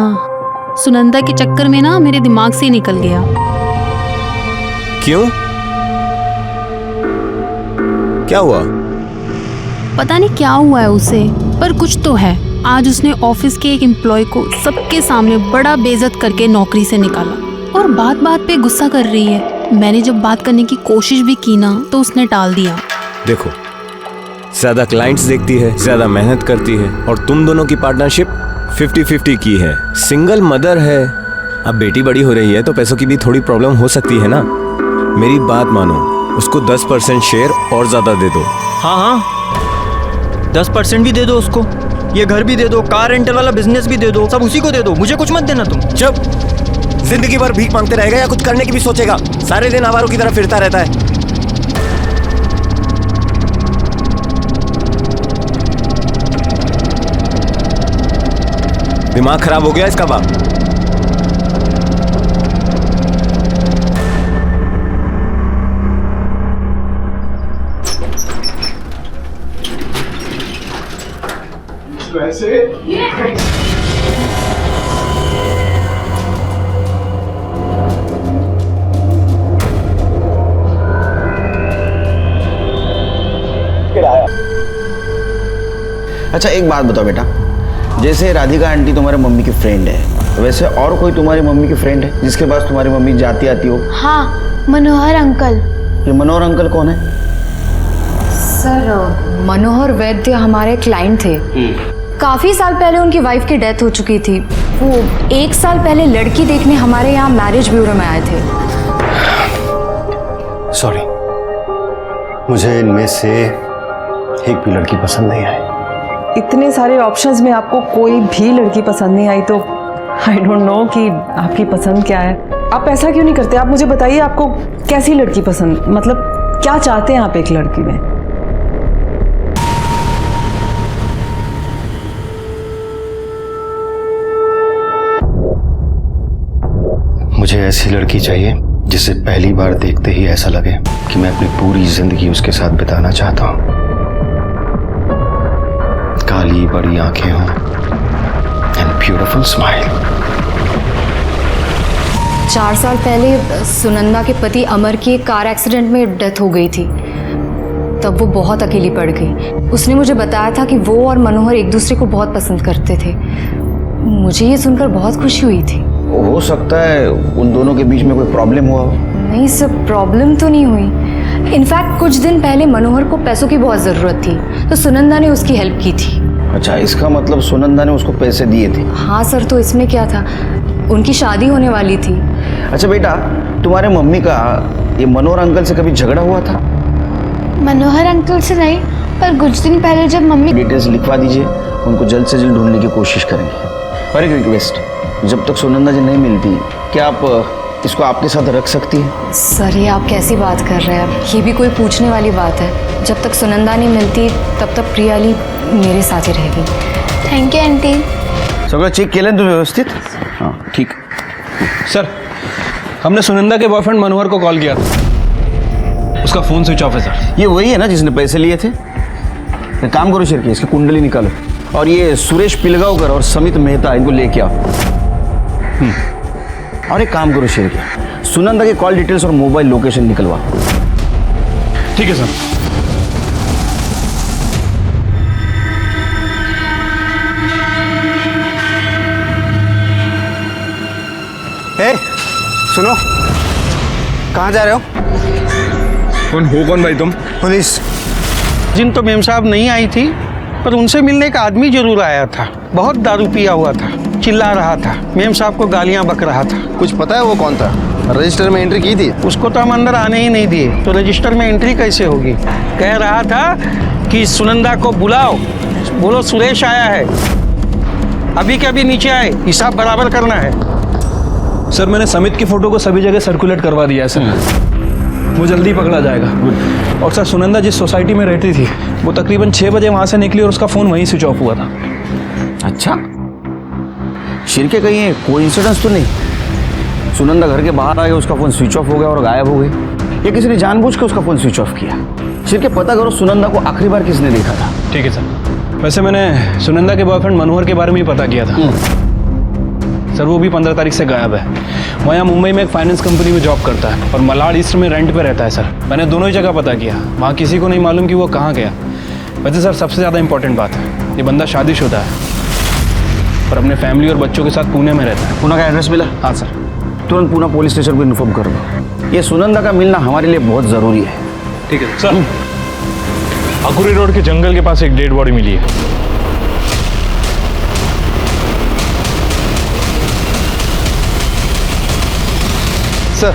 सुनंदा के चक्कर में ना मेरे दिमाग से निकल गया। क्यों, क्या हुआ? पता नहीं क्या हुआ है उसे, पर कुछ तो है। आज उसने ऑफिस के एक एम्प्लॉय को सबके सामने बड़ा बेइज्जत करके नौकरी से निकाला और बात बात पे गुस्सा कर रही है। मैंने जब बात करने की कोशिश भी की ना तो उसने टाल दिया। देखो, ज्यादा क्लाइंट्स देखती है, ज्यादा मेहनत करती है, और तुम दोनों की पार्टनरशिप 50-50 की है। सिंगल मदर है, अब बेटी बड़ी हो रही है तो पैसों की भी थोड़ी प्रॉब्लम हो सकती है ना। मेरी बात मानो, उसको 10% शेयर और ज्यादा दे दो। हाँ हाँ, 10% भी दे दो उसको, ये घर भी दे दो, कार रेंटल वाला बिजनेस भी दे दो, सब उसी को दे दो, मुझे कुछ मत देना तुम। चुप, जिंदगी भर भीख मांगते रहेगा या कुछ करने की भी सोचेगा? सारे दिन आवारों की तरह फिरता रहता है। दिमाग खराब हो गया इसका बाप। वैसे अच्छा एक बात बताओ बेटा, जैसे राधिका आंटी तुम्हारे मम्मी की फ्रेंड है, वैसे और कोई तुम्हारी मम्मी की फ्रेंड है जिसके पास तुम्हारी मम्मी जाती आती हो? हाँ, मनोहर अंकल। ये मनोहर अंकल कौन है? सर, मनोहर वैद्य हमारे क्लाइंट थे। काफी साल पहले उनकी वाइफ की डेथ हो चुकी थी। वो 1 साल पहले लड़की देखने हमारे यहाँ मैरिज ब्यूरो में आए थे। सॉरी, मुझे इनमें से एक भी लड़की पसंद नहीं आई। इतने सारे ऑप्शंस में आपको कोई भी लड़की पसंद नहीं आई तो आई डोंट नो कि आपकी पसंद क्या है। आप ऐसा क्यों नहीं करते? आप मुझे बताइए, आपको कैसी लड़की पसंद, मतलब क्या चाहते हैं आप एक लड़की में? मुझे ऐसी लड़की चाहिए जिसे पहली बार देखते ही ऐसा लगे कि मैं अपनी पूरी जिंदगी उसके साथ बिताना चाहता हूँ। काली बड़ी आंखें हों एंड ब्यूटीफुल स्माइल। 4 साल पहले सुनंदा के पति अमर की एक कार एक्सीडेंट में डेथ हो गई थी। तब वो बहुत अकेली पड़ गई। उसने मुझे बताया था कि वो और मनोहर एक दूसरे को बहुत पसंद करते थे। मुझे ये सुनकर बहुत खुशी हुई थी। हो सकता है उन दोनों के बीच में कोई प्रॉब्लम हुआ हो। नहीं सर, प्रॉब्लम तो नहीं हुई। इनफैक्ट कुछ दिन पहले मनोहर को पैसों की बहुत ज़रूरत थी तो सुनंदा ने उसकी हेल्प की थी। अच्छा, इसका मतलब सुनंदा ने उसको पैसे दिए थे? हाँ सर, तो इसमें क्या था, उनकी शादी होने वाली थी। अच्छा बेटा, तुम्हारे मम्मी का ये मनोहर अंकल से कभी झगड़ा हुआ था? मनोहर अंकल से नहीं, पर कुछ दिन पहले जब मम्मी डिटेल्स लिखवा दीजिए, उनको जल्द से जल्द ढूंढने की कोशिश करेंगे। और एक रिक्वेस्ट, जब तक सुनंदा जी नहीं मिलती, क्या आप इसको आपके साथ रख सकती हैं? सर, ये आप कैसी बात कर रहे हैं? ये भी कोई पूछने वाली बात है? जब तक सुनंदा नहीं मिलती तब तक प्रियाली मेरे साथ ही रहेगी। Thank you aunty. सगळं चेक केलं तुम्ही व्यवस्थित? हाँ ठीक। सर, हमने सुनंदा के बॉयफ्रेंड मनोहर को कॉल किया था, उसका फ़ोन स्विच ऑफ है सर। ये वही है ना जिसने पैसे लिए थे? एक काम करो शेरकी, इसकी कुंडली निकालो और ये सुरेश पिलगांवकर और समित मेहता इनको लेके आओ। और एक काम करो शेरकी, सुनंदा के कॉल डिटेल्स और मोबाइल लोकेशन निकलवा। ठीक है सर। सुनो, कहाँ जा रहे हो? कौन भाई तुम? पुलिस। जिन तो मेम साहब नहीं आई थी, पर उनसे मिलने का आदमी जरूर आया था। बहुत दारू पिया हुआ था, चिल्ला रहा था, मेम साहब को गालियां बक रहा था। कुछ पता है वो कौन था? रजिस्टर में एंट्री की थी। उसको तो हम अंदर आने ही नहीं दिए, तो रजिस्टर में एंट्री कैसे होगी? कह रहा था कि सुनंदा को बुलाओ, बोलो सुरेश आया है, अभी के अभी नीचे आए, हिसाब बराबर करना है। सर मैंने समित की फोटो को सभी जगह सर्कुलेट करवा दिया है सर, वो जल्दी पकड़ा जाएगा। और सर सुनंदा जिस सोसाइटी में रहती थी वो तकरीबन 6 बजे वहाँ से निकली और उसका फ़ोन वहीं स्विच ऑफ हुआ था। अच्छा, शिरके कहीं कोइंसिडेंस तो नहीं? सुनंदा घर के बाहर आ गया, उसका फोन स्विच ऑफ हो गया और गायब हो गई, या किसी ने जानबूझ के उसका फोन स्विच ऑफ किया? शिरके पता करो सुनंदा को आखिरी बार किसने देखा था। ठीक है सर। वैसे मैंने सुनंदा के बॉयफ्रेंड मनोहर के बारे में ही पता किया था सर, वो भी 15 तारीख से गायब है। वो यहाँ मुंबई में एक फाइनेंस कंपनी में जॉब करता है और मलाड ईस्ट में रेंट पे रहता है सर। मैंने दोनों ही जगह पता किया, वहाँ किसी को नहीं मालूम कि वो कहाँ गया। वैसे सर सबसे ज़्यादा इंपॉर्टेंट बात है, ये बंदा शादीशुदा है और अपने फैमिली और बच्चों के साथ पुणे में रहता है। पुणे का एड्रेस मिला? हाँ सर। तुरंत पुणे पुलिस स्टेशन को इन्फॉर्म कर दो, ये सुनंदा का मिलना हमारे लिए बहुत ज़रूरी है। ठीक है सर। अकुरी रोड के जंगल के पास एक डेड बॉडी मिली है। सर,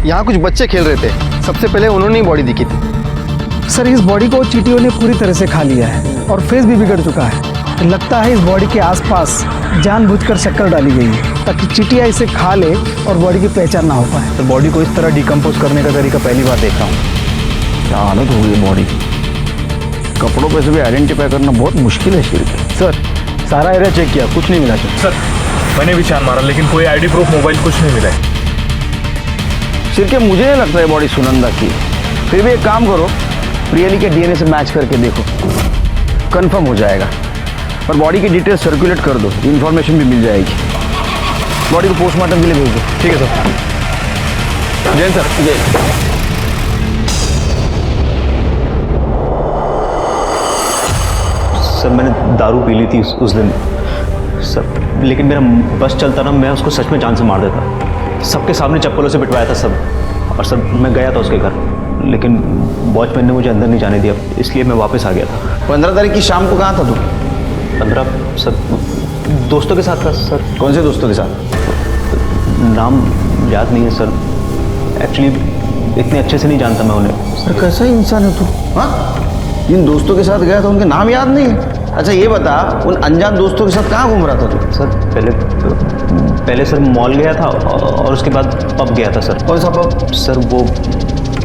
यहाँ कुछ बच्चे खेल रहे थे, सबसे पहले उन्होंने ही बॉडी दिखी थी। सर इस बॉडी को चींटियों ने पूरी तरह से खा लिया है और फेस भी बिगड़ चुका है। लगता है इस बॉडी के आसपास जानबूझकर शक्कर डाली गई है ताकि चींटियाँ इसे खा ले और बॉडी की पहचान ना हो पाए। तो बॉडी को इस तरह डिकम्पोज करने का तरीका पहली बार देख रहा हूँ। क्या हालत हो गई बॉडी, कपड़ों पे से भी आइडेंटिफाई करना बहुत मुश्किल है। सर सारा एरिया चेक किया, कुछ नहीं मिला सर। मैंने भी छान मारा लेकिन कोई आईडी प्रूफ, मोबाइल कुछ नहीं मिला। सिर्फ मुझे नहीं लगता है बॉडी सुनंदा की। फिर भी एक काम करो, प्रियली के डीएनए से मैच करके देखो, कंफर्म हो जाएगा। और बॉडी की डिटेल सर्कुलेट कर दो, इन्फॉर्मेशन भी मिल जाएगी। बॉडी को पोस्टमार्टम के लिए भेज दो। ठीक है सर। जैन सर। जय। सर मैंने दारू पी ली थी उस दिन सर, लेकिन मेरा बस चलता ना, मैं उसको सच में जान से मार देता। सबके सामने चप्पलों से पिटवाया था सब। और सर मैं गया था उसके घर, लेकिन वॉचमैन ने मुझे अंदर नहीं जाने दिया, इसलिए मैं वापस आ गया था। 15 तारीख की शाम को कहाँ था तू? 15 सर, दोस्तों के साथ था सर। कौन से दोस्तों के साथ? नाम याद नहीं है सर, एक्चुअली इतने अच्छे से नहीं जानता मैं उन्हें। सर कैसा इंसान है तू? हाँ, जिन दोस्तों के साथ गया था उनके नाम याद नहीं है? अच्छा ये बता, उन अनजान दोस्तों के साथ कहाँ घूम रहा था तू? सर पहले सर मॉल गया था और उसके बाद पब गया था सर। कौन सा पब? सर वो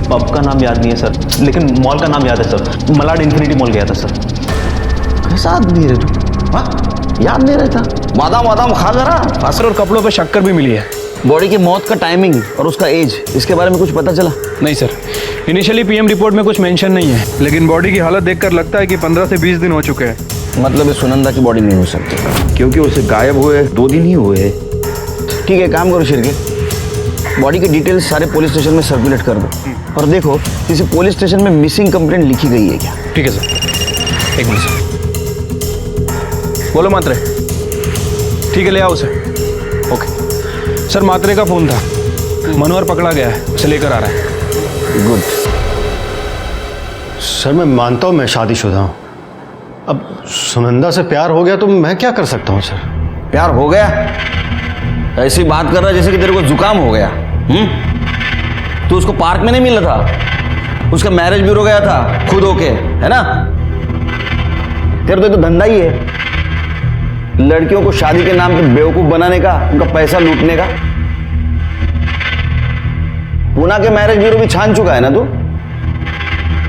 पब का नाम याद नहीं है सर, लेकिन मॉल का नाम याद है सर। मलाड इन्फिनिटी मॉल गया था सर। कैसा आदमी है तू? हाँ, याद नहीं रहता? बादाम वादाम खा जरा। सर और कपड़ों पे शक्कर भी मिली है। बॉडी की मौत का टाइमिंग और उसका एज, इसके बारे में कुछ पता चला? नहीं सर, इनिशियली पीएम रिपोर्ट में कुछ मेंशन नहीं है, लेकिन बॉडी की हालत देखकर लगता है कि 15 से 20 दिन हो चुके हैं। मतलब ये सुनंदा की बॉडी नहीं हो सकती, क्योंकि उसे गायब हुए 2 दिन ही हुए हैं। ठीक है, काम करो शिरके, बॉडी की डिटेल्स सारे पुलिस स्टेशन में सर्कुलेट कर दो और देखो किसी पुलिस स्टेशन में मिसिंग कंप्लेंट लिखी गई है क्या। ठीक है सर, एक मिनट सर। बोलो मात्रे। ठीक है, ले आओ उसे। ओके सर, मात्रे का फ़ोन था, मनोहर पकड़ा गया है, उसे लेकर आ रहा है। गुड। सर मैं मानता हूँ मैं शादीशुदा हूँ, अब सुनंदा से प्यार हो गया तो मैं क्या कर सकता हूँ सर। प्यार हो गया? ऐसी बात कर रहा है जैसे कि तेरे को जुकाम हो गया। तू उसको पार्क में नहीं मिला था, उसका मैरिज ब्यूरो गया था खुद होके, है ना? तेरे तो धंधा ही है लड़कियों को शादी के नाम पे बेवकूफ बनाने का, उनका पैसा लूटने का। पुणे के मैरिज ब्यूरो भी छान चुका है ना तू?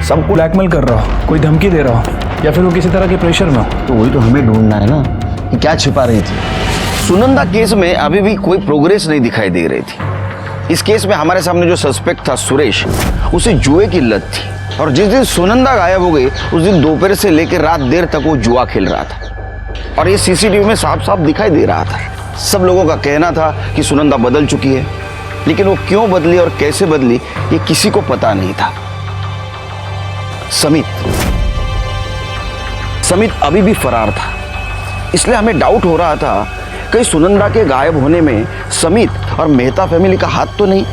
सबको ब्लैकमेल कर रहा हो, कोई धमकी दे रहा हो, या फिर वो किसी तरह के प्रेशर में हो? तो वही तो हमें ढूंढना है ना कि क्या छिपा रही थी। सुनंदा केस में अभी भी कोई प्रोग्रेस नहीं दिखाई दे रही थी। इस केस में हमारे सामने जो सस्पेक्ट था सुरेश, उसे जुए की लत थी और जिस दिन सुनंदा गायब हो गई उस दिन दोपहर से लेकर रात देर तक वो जुआ खेल रहा था और ये सीसीटीवी में साफ साफ दिखाई दे रहा था। सब लोगों का कहना था कि सुनंदा बदल चुकी है, लेकिन वो क्यों बदली और कैसे बदली ये किसी को पता नहीं था। समित अभी भी फरार था, इसलिए हमें डाउट हो रहा था कहीं सुनंदा के गायब होने में समित और मेहता फैमिली का हाथ तो नहीं।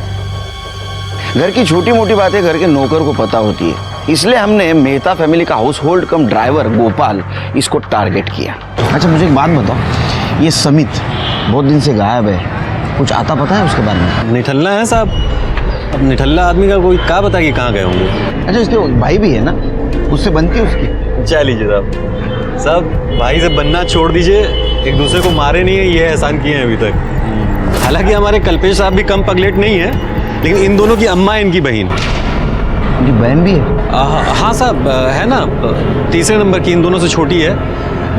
घर की छोटी मोटी बातें घर के नौकर को पता होती है, इसलिए हमने मेहता फैमिली का हाउस होल्ड कम ड्राइवर गोपाल इसको टारगेट किया। अच्छा मुझे एक बात बताओ, ये समित बहुत दिन से गायब है, कुछ आता पता है उसके बारे में? निठल्ला है साहब। अब निठल्ला आदमी का कोई क्या पता कि कहाँ गए होंगे। अच्छा, उसके भाई भी है ना, उससे बनती है उसकी? चाह लीजिए साहब। साहब भाई से बनना छोड़ दीजिए, एक दूसरे को मारे नहीं है ये एहसान किए हैं अभी तक। हालांकि हमारे कल्पेश साहब भी कम पगलेट नहीं है, लेकिन इन दोनों की अम्मा है इनकी बहन। उनकी बहन भी है? हाँ साहब, है ना, तीसरे नंबर की, इन दोनों से छोटी है।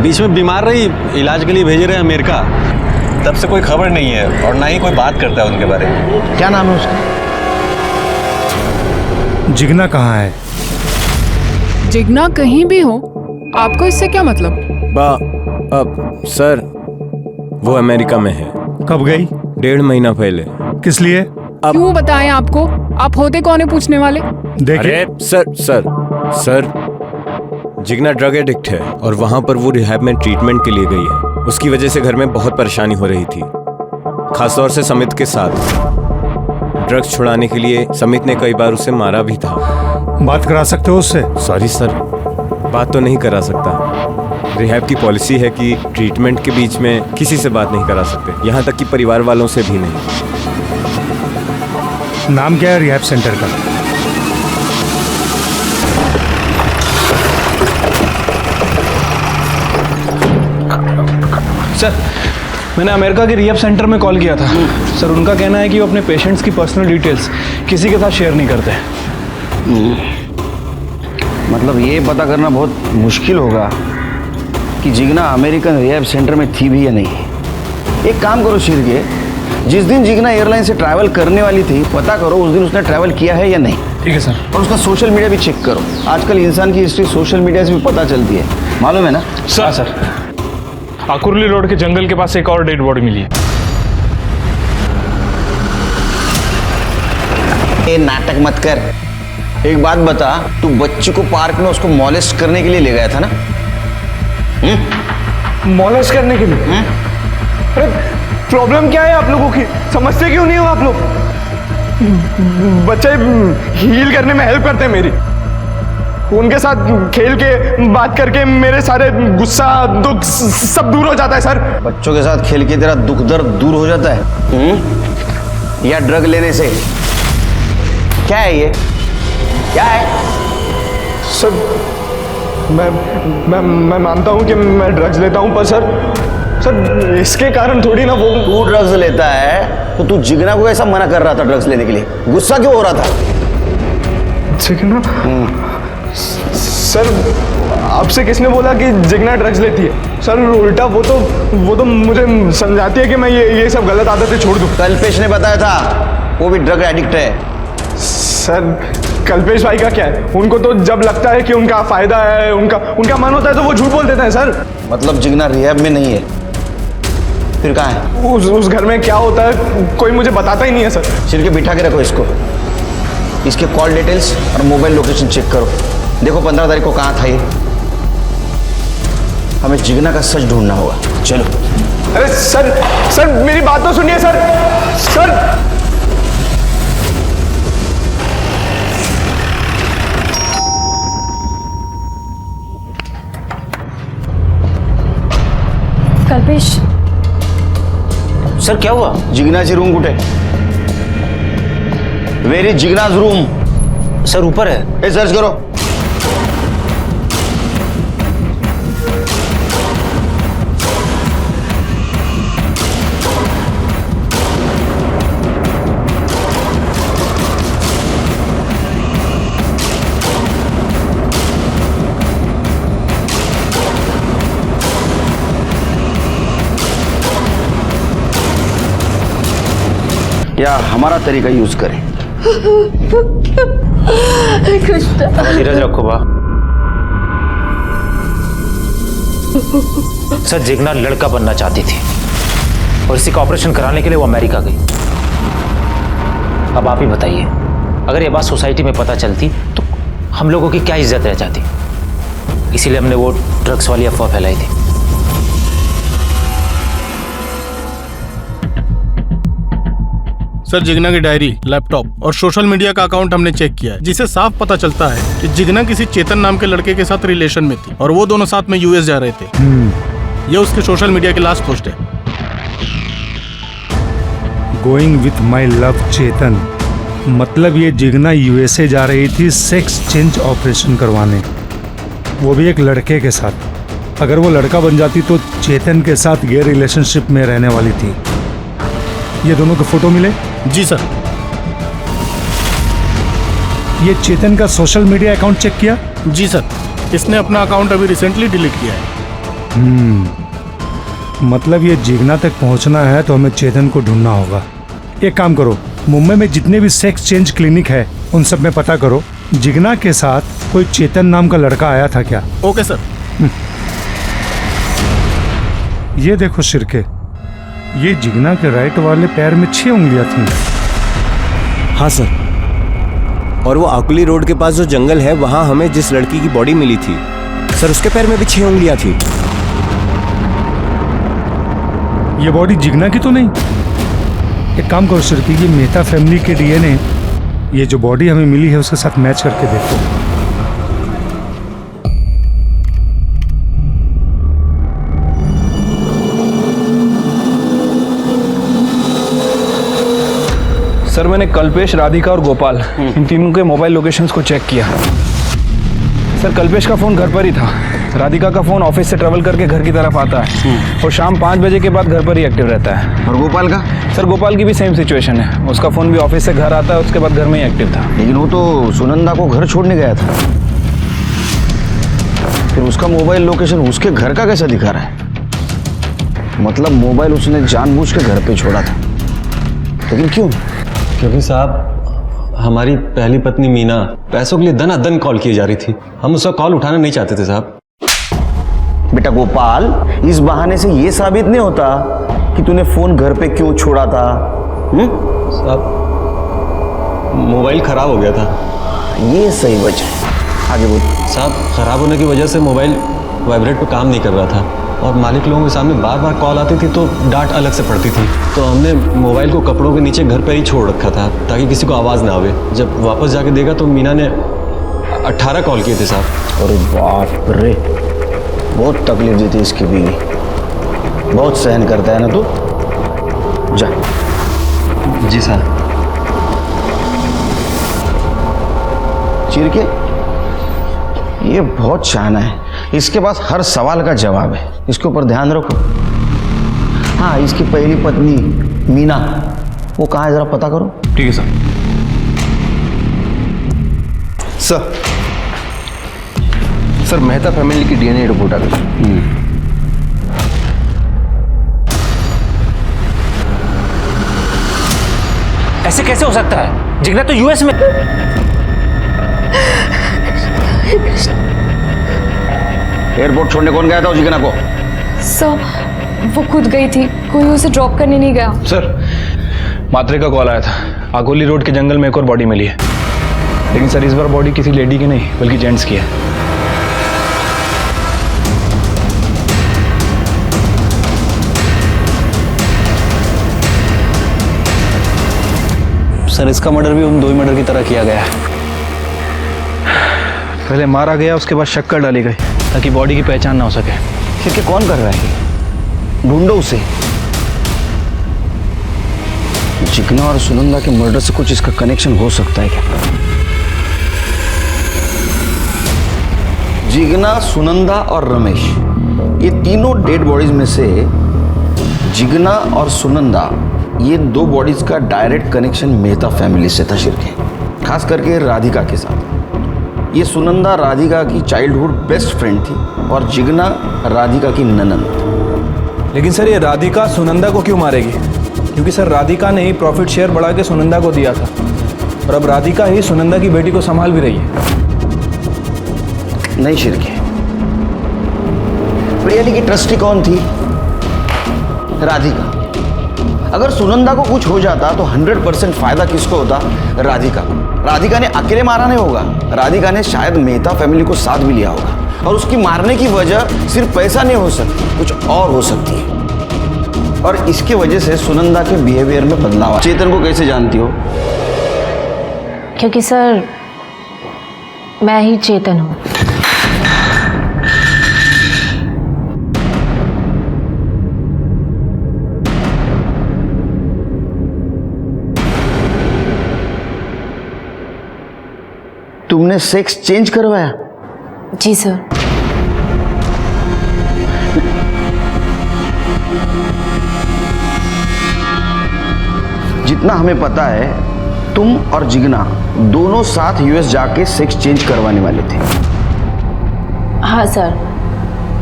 बीच में बीमार रही, इलाज के लिए भेजे रहे अमेरिका, तब से कोई खबर नहीं है और ना ही कोई बात करता है उनके बारे में। क्या नाम है उसका? जिगना कहाँ है? जिगना कहीं भी हो, आपको इससे क्या मतलब? अब सर वो अमेरिका में है। कब गई? 1.5 महीना पहले। किस लिए? क्यों बताएं आपको? आप होते कौन है पूछने वाले? अरे सर जिगना ड्रग एडिक्ट है और वहां पर वो रिहैब में ट्रीटमेंट के लिए गई है। उसकी वजह से घर में बहुत परेशानी हो रही थी, खासतौर से समित के साथ। ड्रग्स छुड़ाने के लिए समित ने कई बार उसे मारा भी था। बात करा सकते हो उससे? सॉरी सर, बात तो नहीं करा सकता। रिहैब की पॉलिसी है कि ट्रीटमेंट के बीच में किसी से बात नहीं करा सकते, यहाँ तक कि परिवार वालों से भी नहीं। नाम क्या है रिहैब सेंटर का? सर मैंने अमेरिका के रिहैब सेंटर में कॉल किया था। सर उनका कहना है कि वो अपने पेशेंट्स की पर्सनल डिटेल्स किसी के साथ शेयर नहीं करते। मतलब ये पता करना बहुत मुश्किल होगा कि जिगना अमेरिकन रिहैब सेंटर में थी भी या नहीं। एक काम करो शिरके, जिस दिन जिगना एयरलाइन से ट्रैवल करने वाली थी पता करो उस दिन उसने ट्रैवल किया है या नहीं। ठीक है सर। और उसका सोशल मीडिया भी चेक करो। आजकल इंसान की हिस्ट्री सोशल मीडिया से भी पता चलती है, मालूम है ना? सर आकुरली रोड के जंगल के पास एक और डेड बॉडी मिली है। ए नाटक मत कर। एक बात बता, तू बच्ची को पार्क में उसको मॉलेस्ट करने के लिए ले गया था ना? मॉलेस्ट करने के लिए? अरे प्रॉब्लम क्या है आप लोगों की? समझते क्यों नहीं हो आप लोग? बच्चे हील करने में हेल्प करते हैं मेरी। उनके साथ खेल के बात करके मेरे सारे गुस्सा दुख सब दूर हो जाता है सर। बच्चों के साथ खेल के तेरा दुख दर्द दूर हो जाता है? या ड्रग लेने से? क्या है ये? क्या है? सर मैं मानता हूँ कि मैं ड्रग्स लेता हूँ, पर सर इसके कारण थोड़ी ना वो। तू ड्रग्स लेता है तो तू जिगना को ऐसा मना कर रहा था ड्रग्स लेने के लिए? गुस्सा क्यों हो रहा था? जिगना? सर आपसे किसने बोला कि जिगना ड्रग्स लेती है? सर उल्टा वो तो मुझे समझाती है कि मैं ये सब गलत आदतें छोड़ दूं। कल्पेश ने बताया था वो भी ड्रग एडिक्ट है। सर कल्पेश भाई का क्या है? उनको तो जब लगता है कि उनका फायदा है, उनका मन होता है तो वो झूठ बोल देते हैं सर। मतलब जिगना रिहैब में नहीं है? फिर कहाँ है? उस घर में क्या होता है कोई मुझे बताता ही नहीं है सर। सिर के बिठा के रखो इसको, इसके कॉल डिटेल्स और मोबाइल लोकेशन चेक करो। देखो 15 तारीख को कहाँ था ये। हमें जिगना का सच ढूंढना होगा। चलो। अरे सर मेरी बात तो सुनिए सर। कल्पेश सर क्या हुआ? जिगनाची रूम कुठे? Where is Jigna's room? Sir ऊपर है। सर्च करो। या हमारा तरीका यूज करें। धीरज रखो बा। सर जिगना लड़का बनना चाहती थी और इसी का ऑपरेशन कराने के लिए वो अमेरिका गई। अब आप ही बताइए, अगर ये बात सोसाइटी में पता चलती तो हम लोगों की क्या इज्जत रह जाती? इसीलिए हमने वो ड्रग्स वाली अफवाह फैलाई थी। सर जिगना की डायरी, लैपटॉप और सोशल मीडिया का अकाउंट हमने चेक किया है, जिसे साफ पता चलता है कि जिगना किसी चेतन नाम के लड़के के साथ रिलेशन में थी और वो दोनों साथ में यूएस जा रहे थे। ये उसके सोशल मीडिया की लास्ट पोस्ट है। गोइंग विथ माई लव चेतन। मतलब ये जिगना यूएसए जा रही थी सेक्स चेंज ऑपरेशन करवाने, वो भी एक लड़के के साथ। अगर वो लड़का बन जाती तो चेतन के साथ गे रिलेशनशिप में रहने वाली थी। ये दोनों के फोटो मिले? जी सर। ये चेतन का सोशल मीडिया अकाउंट चेक किया? जी सर, इसने अपना अकाउंट अभी रिसेंटली डिलीट किया है। मतलब ये जिगना तक पहुंचना है तो हमें चेतन को ढूंढना होगा। एक काम करो, मुंबई में जितने भी सेक्स चेंज क्लिनिक है उन सब में पता करो जिगना के साथ कोई चेतन नाम का लड़का आया था क्या। Okay sir. ये देखो शिरके, ये जिगना के राइट वाले पैर में 6 उंगलियां थी। हाँ सर, और वो आकुली रोड के पास जो जंगल है वहां हमें जिस लड़की की बॉडी मिली थी सर, उसके पैर में भी 6 उंगलियां थी। ये बॉडी जिगना की तो नहीं? एक काम करो शिरके, ये मेहता फैमिली के डीएनए ये जो बॉडी हमें मिली है उसके साथ मैच करके देखो। सर मैंने कल्पेश, राधिका और गोपाल इन तीनों के मोबाइल लोकेशंस को चेक किया। सर कल्पेश का फ़ोन घर पर ही था, राधिका का फ़ोन ऑफिस से ट्रेवल करके घर की तरफ आता है और शाम 5 बजे के बाद घर पर ही एक्टिव रहता है। और गोपाल का? सर गोपाल की भी सेम सिचुएशन है, उसका फ़ोन भी ऑफिस से घर आता है, उसके बाद घर में ही एक्टिव था। लेकिन वो तो सुनंदा को घर छोड़ने गया था, फिर उसका मोबाइल लोकेशन उसके घर का कैसा दिखा रहा है? मतलब मोबाइल उसने जानबूझ के घर पे छोड़ा था, लेकिन क्यों? क्योंकि साहब हमारी पहली पत्नी मीना पैसों के लिए दनादन कॉल किए जा रही थी, हम उसका कॉल उठाना नहीं चाहते थे साहब। बेटा गोपाल, इस बहाने से ये साबित नहीं होता कि तूने फोन घर पे क्यों छोड़ा था। साहब मोबाइल खराब हो गया था। ये सही वजह है, आगे बोल। साहब खराब होने की वजह से मोबाइल वाइब्रेट पे काम नहीं कर रहा था और मालिक लोगों के सामने बार बार कॉल आती थी तो डांट अलग से पड़ती थी, तो हमने मोबाइल को कपड़ों के नीचे घर पर ही छोड़ रखा था ताकि किसी को आवाज़ ना आवे। जब वापस जाके देखा तो मीना ने 18 कॉल किए थे साहब। अरे बाप रे, बहुत तकलीफ दी थी इसकी बीवी, बहुत सहन करता है ना तू। जा। जी साहब। चिर के, ये बहुत शाना है, इसके पास हर सवाल का जवाब है, इसके ऊपर ध्यान रखो। हाँ, इसकी पहली पत्नी मीना, वो कहाँ है जरा पता करो। ठीक है सर। सर मेहता फैमिली की डीएनए रिपोर्ट आ गई। ऐसे कैसे हो सकता है? जिगना तो यूएस में। एयरपोर्ट छोड़ने कौन गया था जिगना को? सर वो खुद गई थी, कोई उसे ड्रॉप करने नहीं गया। सर मात्रे का कॉल आया था, आगोली रोड के जंगल में एक और बॉडी मिली है, लेकिन सर इस बार बॉडी किसी लेडी की नहीं बल्कि जेंट्स की है। सर इसका मर्डर भी उन 2 मर्डर की तरह किया गया है। पहले मारा गया, उसके बाद शक्कर डाली गई ताकि बॉडी की पहचान ना हो सके। फिर कौन कर रहा है? ढूंढो उसे। जिगना और सुनंदा के मर्डर से कुछ इसका कनेक्शन हो सकता है क्या? जिगना, सुनंदा और रमेश, ये तीनों डेड बॉडीज में से जिगना और सुनंदा, ये 2 बॉडीज का डायरेक्ट कनेक्शन मेहता फैमिली से था शिरके, खास करके राधिका के साथ। ये सुनंदा राधिका की चाइल्डहुड बेस्ट फ्रेंड थी और जिगना राधिका की ननंद। लेकिन सर ये राधिका सुनंदा को क्यों मारेगी? क्योंकि सर राधिका ने ही प्रॉफिट शेयर बढ़ा के सुनंदा को दिया था और अब राधिका ही सुनंदा की बेटी को संभाल भी रही है। नहीं शिरके, प्रियली की ट्रस्टी कौन थी? राधिका। अगर सुनंदा को कुछ हो जाता तो 100% फायदा किसको होता? राधिका को। राधिका ने अकेले मारा नहीं होगा, राधिका ने शायद मेहता फैमिली को साथ भी लिया होगा और उसकी मारने की वजह सिर्फ पैसा नहीं हो सकती, कुछ और हो सकती है। और इसकी वजह से सुनंदा के बिहेवियर में बदलाव। चेतन को कैसे जानती हो? क्योंकि सर मैं ही चेतन हूँ। तुमने सेक्स चेंज करवाया? जी सर। जितना हमें पता है तुम और जिगना दोनों साथ यूएस जाके सेक्स चेंज करवाने वाले थे। हाँ सर,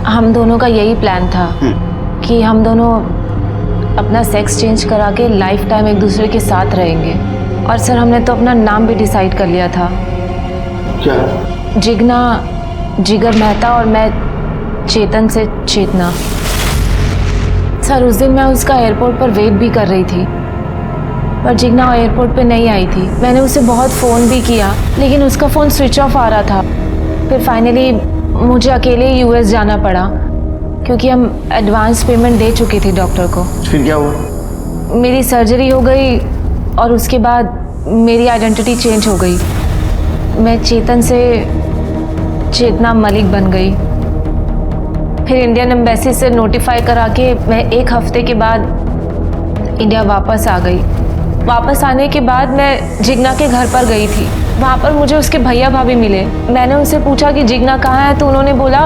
हम दोनों का यही प्लान था कि हम दोनों अपना सेक्स चेंज करा के लाइफ टाइम एक दूसरे के साथ रहेंगे। और सर हमने तो अपना नाम भी डिसाइड कर लिया था। क्या? जिगना जिगर मेहता और मैं चेतन से चेतना। सर उस दिन मैं उसका एयरपोर्ट पर वेट भी कर रही थी, पर जिगना एयरपोर्ट पे नहीं आई थी। मैंने उसे बहुत फ़ोन भी किया लेकिन उसका फ़ोन स्विच ऑफ आ रहा था। फिर फाइनली मुझे अकेले यूएस जाना पड़ा क्योंकि हम एडवांस पेमेंट दे चुके थे डॉक्टर को। फिर क्या हुआ? मेरी सर्जरी हो गई और उसके बाद मेरी आइडेंटिटी चेंज हो गई। मैं चेतन से चेतना मलिक बन गई। फिर इंडियन एम्बेसी से नोटिफाई करा के मैं 1 हफ्ते के बाद इंडिया वापस आ गई। वापस आने के बाद मैं जिगना के घर पर गई थी। वहाँ पर मुझे उसके भैया भाभी मिले। मैंने उनसे पूछा कि जिगना कहाँ है, तो उन्होंने बोला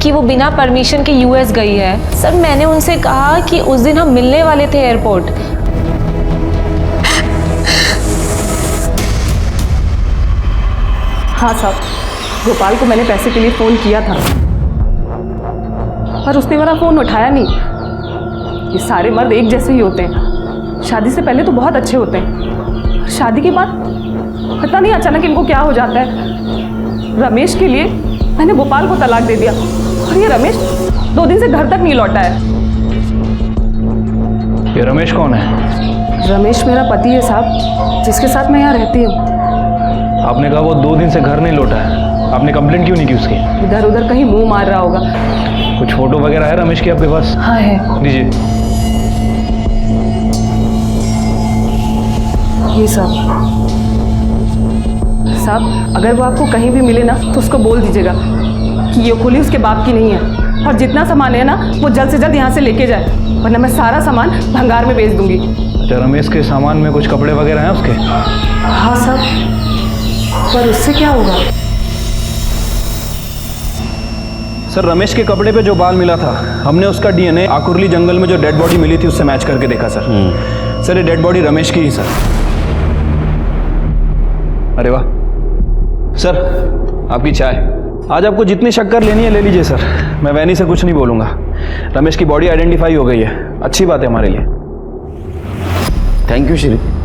कि वो बिना परमिशन के यूएस गई है। सर मैंने उनसे कहा कि उस दिन हम मिलने वाले थे एयरपोर्ट। हाँ साहब, गोपाल को मैंने पैसे के लिए फ़ोन किया था पर उसने मेरा फ़ोन उठाया नहीं। ये सारे मर्द एक जैसे ही होते हैं। शादी से पहले तो बहुत अच्छे होते हैं, शादी के बाद पता नहीं अचानक इनको क्या हो जाता है। रमेश के लिए मैंने गोपाल को तलाक दे दिया और ये रमेश 2 दिन से घर तक नहीं लौटा है। ये रमेश कौन है? रमेश मेरा पति है साहब, जिसके साथ मैं यहाँ रहती हूँ। आपने कहा वो 2 दिन से घर नहीं लौटा है, आपने कंप्लेंट क्यों नहीं की उसकी? इधर उधर कहीं मुंह मार रहा होगा। कुछ फोटो वगैरह है रमेश की आपके पास? हाँ है। दीजिए। ये साहब अगर वो आपको कहीं भी मिले ना तो उसको बोल दीजिएगा कि ये खोली उसके बाप की नहीं है और जितना सामान है ना वो जल्द से जल्द यहाँ से लेके जाए, वरना मैं सारा सामान भंगार में बेच दूंगी। अच्छा, रमेश के सामान में कुछ कपड़े वगैरह हैं उसके? हाँ साहब, पर उससे क्या होगा? सर रमेश के कपड़े पे जो बाल मिला था, हमने उसका डीएनए आकुरली जंगल में जो डेड बॉडी मिली थी उससे मैच करके देखा सर। सर ये डेड बॉडी रमेश की ही सर। अरे वाह सर, आपकी चाय। आज आपको जितनी शक्कर लेनी है ले लीजिए सर, मैं वैनी से कुछ नहीं बोलूँगा। रमेश की बॉडी आइडेंटिफाई हो गई है, अच्छी बात है हमारे लिए। Thank you Shri.